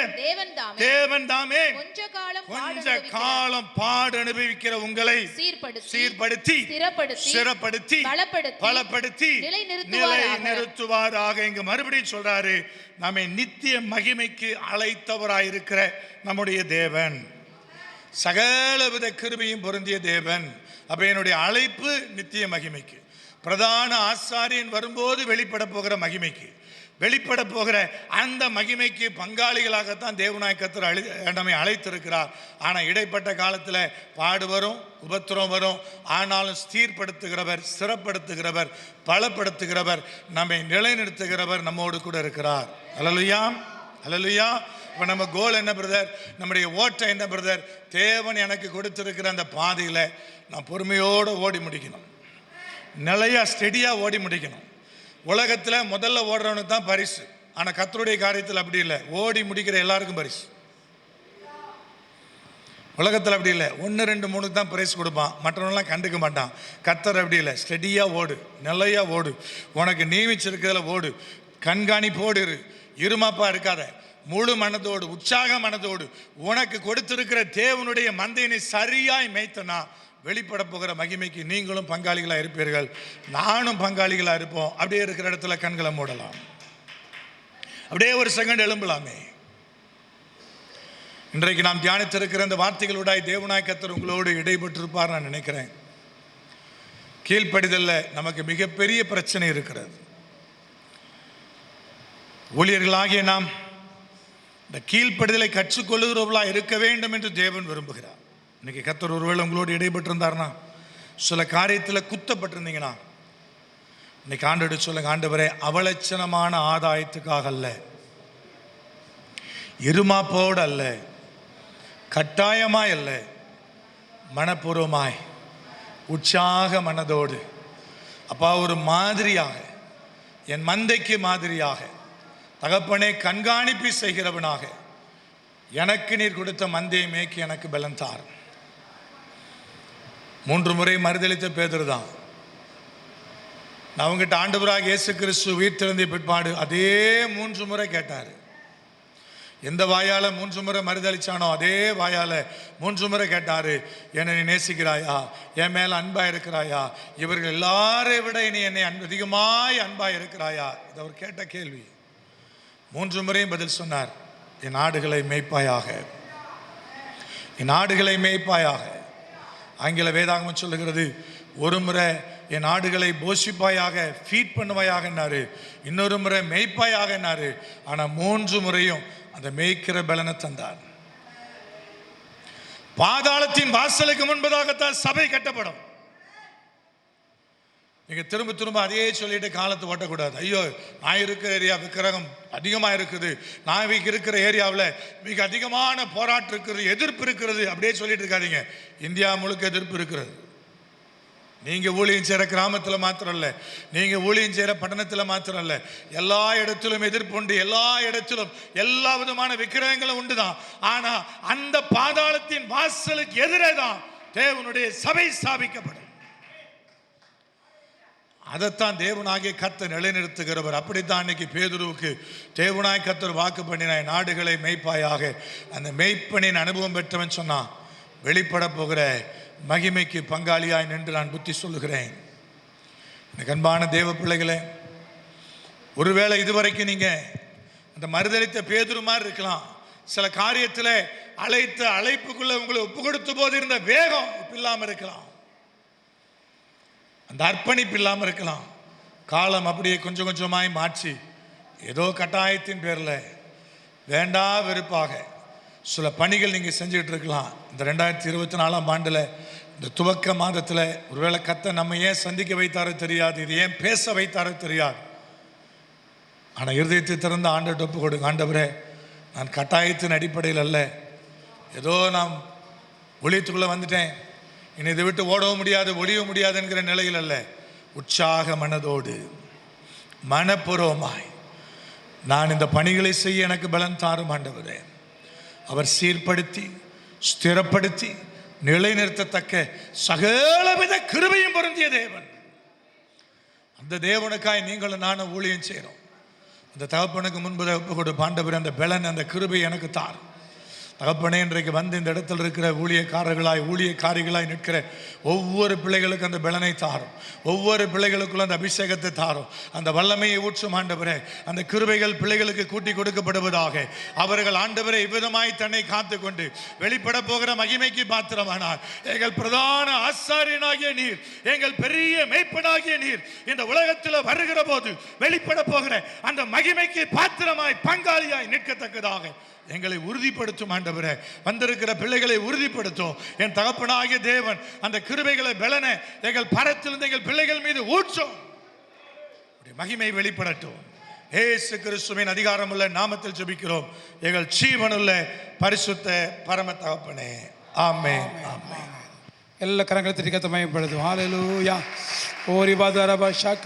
தேவன் தாமே கொஞ்ச காலம் பாடு அனுபவிக்கிற உங்களை சீர்படுத்தி ஸ்திரப்படுத்தி பலப்படுத்தி நிலை நிறுத்துவாராக. இங்க மறுபடியும் சொல்றாரு, நம்மை நித்திய மகிமைக்கு அழைத்தவராயிருக்கிற நம்முடைய தேவன், சகலவித கிருபையும் பொருந்திய தேவன். அப்ப என்னுடைய அழைப்பு நித்திய மகிமைக்கு, பிரதான ஆசாரியன் வரும்போது வெளிப்பட போகிற மகிமைக்கு, வெளிப்பட போகிற அந்த மகிமைக்கு பங்காளிகளாகத்தான் தேவனாய் கர்த்தர் நம்மை அழைத்திருக்கிறார். ஆனால் இடைப்பட்ட காலத்தில் பாடு வரும், உபத்திரம் வரும். ஆனாலும் ஸ்திரப்படுத்துகிறவர், ஸ்திரப்படுத்துகிறவர், பலப்படுத்துகிறவர், நம்மை நிலைநிறுத்துகிறவர் நம்மோடு கூட இருக்கிறார். அல்லேலூயா, அல்லேலூயா. இப்போ நம்ம கோல் என்ன பிரதர்? நம்முடைய ஓட்டம் என்ன பிரதர்? தேவன் எனக்கு கொடுத்திருக்கிற அந்த பாதையில் நான் பொறுமையோடு ஓடி முடிக்கணும், நிலையா ஸ்டெடியாக ஓடி முடிக்கணும். உலகத்தில் முதல்ல ஓடுறவனுக்கு தான் பரிசு. ஆனால் கர்த்தருடைய காரியத்தில் அப்படி இல்லை, ஓடி முடிக்கிற எல்லாருக்கும் பரிசு. உலகத்தில் அப்படி இல்லை, 1 2 3 தான் பிரைஸ் கொடுப்பான், மற்றவனெல்லாம் கண்டுக்க மாட்டான். கர்த்தர் அப்படி இல்லை, ஸ்டெடியாக ஓடு, நிலையா ஓடு, உனக்கு நியமிச்சிருக்கிறதுல ஓடு, கண்காணிப்போடு இரு, இருமாப்பா இருக்காத, முழு மனதோடு உற்சாக மனதோடு உனக்கு கொடுத்திருக்கிற தேவனுடைய மந்தையினை சரியாய் மேய்த்தனா வெளிப்பட போகிற மகிமைக்கு நீங்களும் பங்காளிகளாக இருப்பீர்கள், நானும் பங்காளிகளாக இருப்போம். அப்படியே இருக்கிற இடத்துல கண்களை மூடலாம், அப்படியே ஒரு செகண்ட் எழும்பலாமே. இன்றைக்கு நாம் தியானித்திருக்கிற இந்த வார்த்தைகளோடாய் தேவனாய் கர்த்தர் உங்களோடு இடைப்பட்டிருப்பார் நான் நினைக்கிறேன். கீழ்ப்படிதல்ல நமக்கு மிகப்பெரிய பிரச்சனை இருக்கிறது. ஊழியர்களாகிய நாம் இந்த கீழ்ப்படிதலை கற்றுக்கொள்ளுகிறவர்களாக இருக்க வேண்டும் என்று தேவன் விரும்புகிறார். இன்னைக்கு கர்த்தர் ஒருவேளை உங்களோடு இடைப்பட்டிருந்தார்னா, சில காரியத்தில் குத்தப்பட்டிருந்தீங்கன்னா, இன்னைக்கு ஆண்டோடு சொல்லுங்க, ஆண்டவரே அவலட்சணமான ஆதாயத்துக்காக அல்ல, இருமாப்போடு அல்ல, கட்டாயமாய் அல்ல, மனப்பூர்வமாய் உற்சாக மனதோடு அப்பா ஒரு மாதிரியாக, என் மந்தைக்கு மாதிரியாக, தகப்பனே கண்காணிப்பு செய்கிறவனாக எனக்கு நீர் கொடுத்த மந்தையை மேய்க்கு எனக்கு பலன் தார். 3 முறை மறுதளித்த பேதுரு தான். நான் அவங்ககிட்ட ஆண்டவராக இயேசு கிறிஸ்து உயிர்த்தெழுந்த பிற்பாடு அதே 3 முறை கேட்டார். எந்த வாயால் 3 முறை மறுதளிச்சானோ அதே வாயால் 3 முறை கேட்டார், என்னை நீ நேசிக்கிறாயா, என் மேலே அன்பாக இருக்கிறாயா, இவர்கள் எல்லாரை விட நீ என்னை அதிகமாய் அன்பாக இருக்கிறாயா? இது அவர் கேட்ட கேள்வி. 3 முறையும் பதில் சொன்னார், என் ஆடுகளை மேய்ப்பாயாக, என் ஆடுகளை மேய்ப்பாயாக. ஆங்கில வேதாகமம் சொல்லுகிறது, ஒரு முறை என் ஆடுகளை போஷிப்பாயாக, ஃபீட் பண்ணுவாயாக என்னாரு, இன்னொரு முறை மேய்ப்பாயாக என்னாரு. ஆனால் 3 முறையும் அந்த மேய்க்கிற பலனை தந்தார். பாதாளத்தின் வாசலுக்கு முன்பதாகத்தான் சபை கட்டப்படும். நீங்கள் திரும்ப திரும்ப அதையே சொல்லிட்டு காலத்தை ஓட்டக்கூடாது. ஐயோ நான் இருக்கிற ஏரியா விக்கிரகம் அதிகமாக இருக்குது, நான் இருக்கிற ஏரியாவில் மிக அதிகமான போராட்டம் இருக்கிறது, எதிர்ப்பு இருக்கிறது, அப்படியே சொல்லிட்டு இருக்காதீங்க. இந்தியா முழுக்க எதிர்ப்பு இருக்கிறது. நீங்கள் ஊழியம் செய்கிற கிராமத்தில் மாத்திரம் இல்லை, நீங்கள் ஊழியம் செய்கிற பட்டணத்தில் மாத்திரம் இல்லை, எல்லா இடத்திலும் எதிர்ப்பு உண்டு, எல்லா இடத்திலும் எல்லா விதமான விக்கிரகங்களும் உண்டு தான். ஆனால் அந்த பாதாளத்தின் வாசலுக்கு எதிரே தான் தேவனுடைய சபை ஸ்தாபிக்கப்படும். அதைத்தான் தேவனாகிய கர்த்தர் நிலைநிறுத்துகிறவர். அப்படித்தான் இன்னைக்கு பேதுருவுக்கு தேவனாய் கர்த்தர் வாக்கு பண்ணினாய், நாடுகளை மேய்ப்பாயாக. அந்த மேய்ப்பனின் அனுபவம் பெற்றவன் சொன்னான், வெளிப்பட போகிற மகிமைக்கு பங்காளியாய் நின்று நான் புத்தி சொல்லுகிறேன். எனக்கு அன்பான தேவ பிள்ளைகளே, ஒருவேளை இதுவரைக்கும் நீங்கள் அந்த மறுதளித்த பேதுரு மாதிரி இருக்கலாம். சில காரியத்தில் அழைத்த அழைப்புக்குள்ள உங்களை ஒப்பு கொடுத்த போது இருந்த வேகம் இப்போ இல்லாமல் இருக்கலாம், அந்த அர்ப்பணிப்பு இல்லாமல் இருக்கலாம். காலம் அப்படியே கொஞ்சம் கொஞ்சமாய் மாற்றி ஏதோ கட்டாயத்தின் பேரில் வேண்டா வெறுப்பாக சில பணிகள் நீங்கள் செஞ்சுக்கிட்டு இருக்கலாம். இந்த 2024ஆம் ஆண்டில் இந்த துவக்க மாதத்தில் ஒருவேளை கர்த்தர் நம்ம ஏன் சந்திக்க வைத்தாரோ தெரியாது, இது ஏன் பேச வைத்தாரோ தெரியாது. ஆனால் இருதயத்தை திறந்து ஆண்டவர்கிட்ட ஒப்பு கொடுங்க. ஆண்டவரே, நான் கட்டாயத்தின் அடிப்படையில் அல்ல, ஏதோ நான் ஒளியத்துக்குள்ளே வந்துட்டேன், இனி இதை விட்டு ஓடவும் முடியாது ஒளியவும் முடியாது என்கிற நிலையில் அல்ல, உற்சாக மனதோடு மனப்பூர்வமாய் நான் இந்த பணிகளை செய்ய எனக்கு பலன் தாரும் ஆண்டவரே. அவர் சீர்படுத்தி ஸ்திரப்படுத்தி நிலைநிறுத்தத்தக்க சகலவித கிருபையும் பொருந்திய தேவன். அந்த தேவனுக்காய் நீங்களும் நானும் ஊழியம் செய்கிறோம். அந்த தகப்பனுக்கு முன்பு ஒப்பு கொடு. ஆண்டவரே, அந்த பலன் அந்த கிருபை எனக்கு தாரும். தகப்பனே, இன்றைக்கு வந்து இந்த இடத்தில் இருக்கிற ஊழியக்காரிகளாய் நிற்கிற ஒவ்வொரு பிள்ளைகளுக்கும் அந்த பலனை தாரும். ஒவ்வொரு பிள்ளைகளுக்குள்ள அந்த அபிஷேகத்தை தாரும். அந்த வல்லமையை ஊற்றும் ஆண்டவரே. அந்த கிருபைகள் பிள்ளைகளுக்கு கூட்டி கொடுக்கப்படுவதாக. அவர்கள் ஆண்டவரே இவ்விதமாய் தன்னை காத்து கொண்டு வெளிப்பட போகிற மகிமைக்கு பாத்திரமானார். எங்கள் பிரதான ஆசாரியனாகிய நீர், எங்கள் பெரிய மேய்ப்பனாகிய நீர் இந்த உலகத்தில் வருகிற போது வெளிப்பட போகிற அந்த மகிமைக்கு பாத்திரமாய் பங்காளியாய் நிற்கத்தக்கதாக எங்களை உறுதிப்படுத்தும் ஆண்டவரே. வந்திருக்கிற பிள்ளைகளை உறுதிப்படுத்தும் என் தகப்பனாகிய தேவன். அந்த கிருபைகளை பலன எங்கள் பரத்திலிருந்து எங்கள் பிள்ளைகள் மீது ஊற்றும். மகிமை வெளிப்படட்டும். இயேசு கிறிஸ்துவின் அதிகாரமுள்ள நாமத்தில் ஜெபிக்கிறோம் எங்கள் ஜீவனுள்ள பரிசுத்த பரம தகப்பனே, ஆமென். ஆமென். ಎಲ್ಲ ಕರಗಳ ತಿರುಗತ ಮಹಿಮೆಪಡೆದು. ಹಾಲೆಲೂಯಾ. ಓ ರಿಬಾದರಬ ಶಾಕ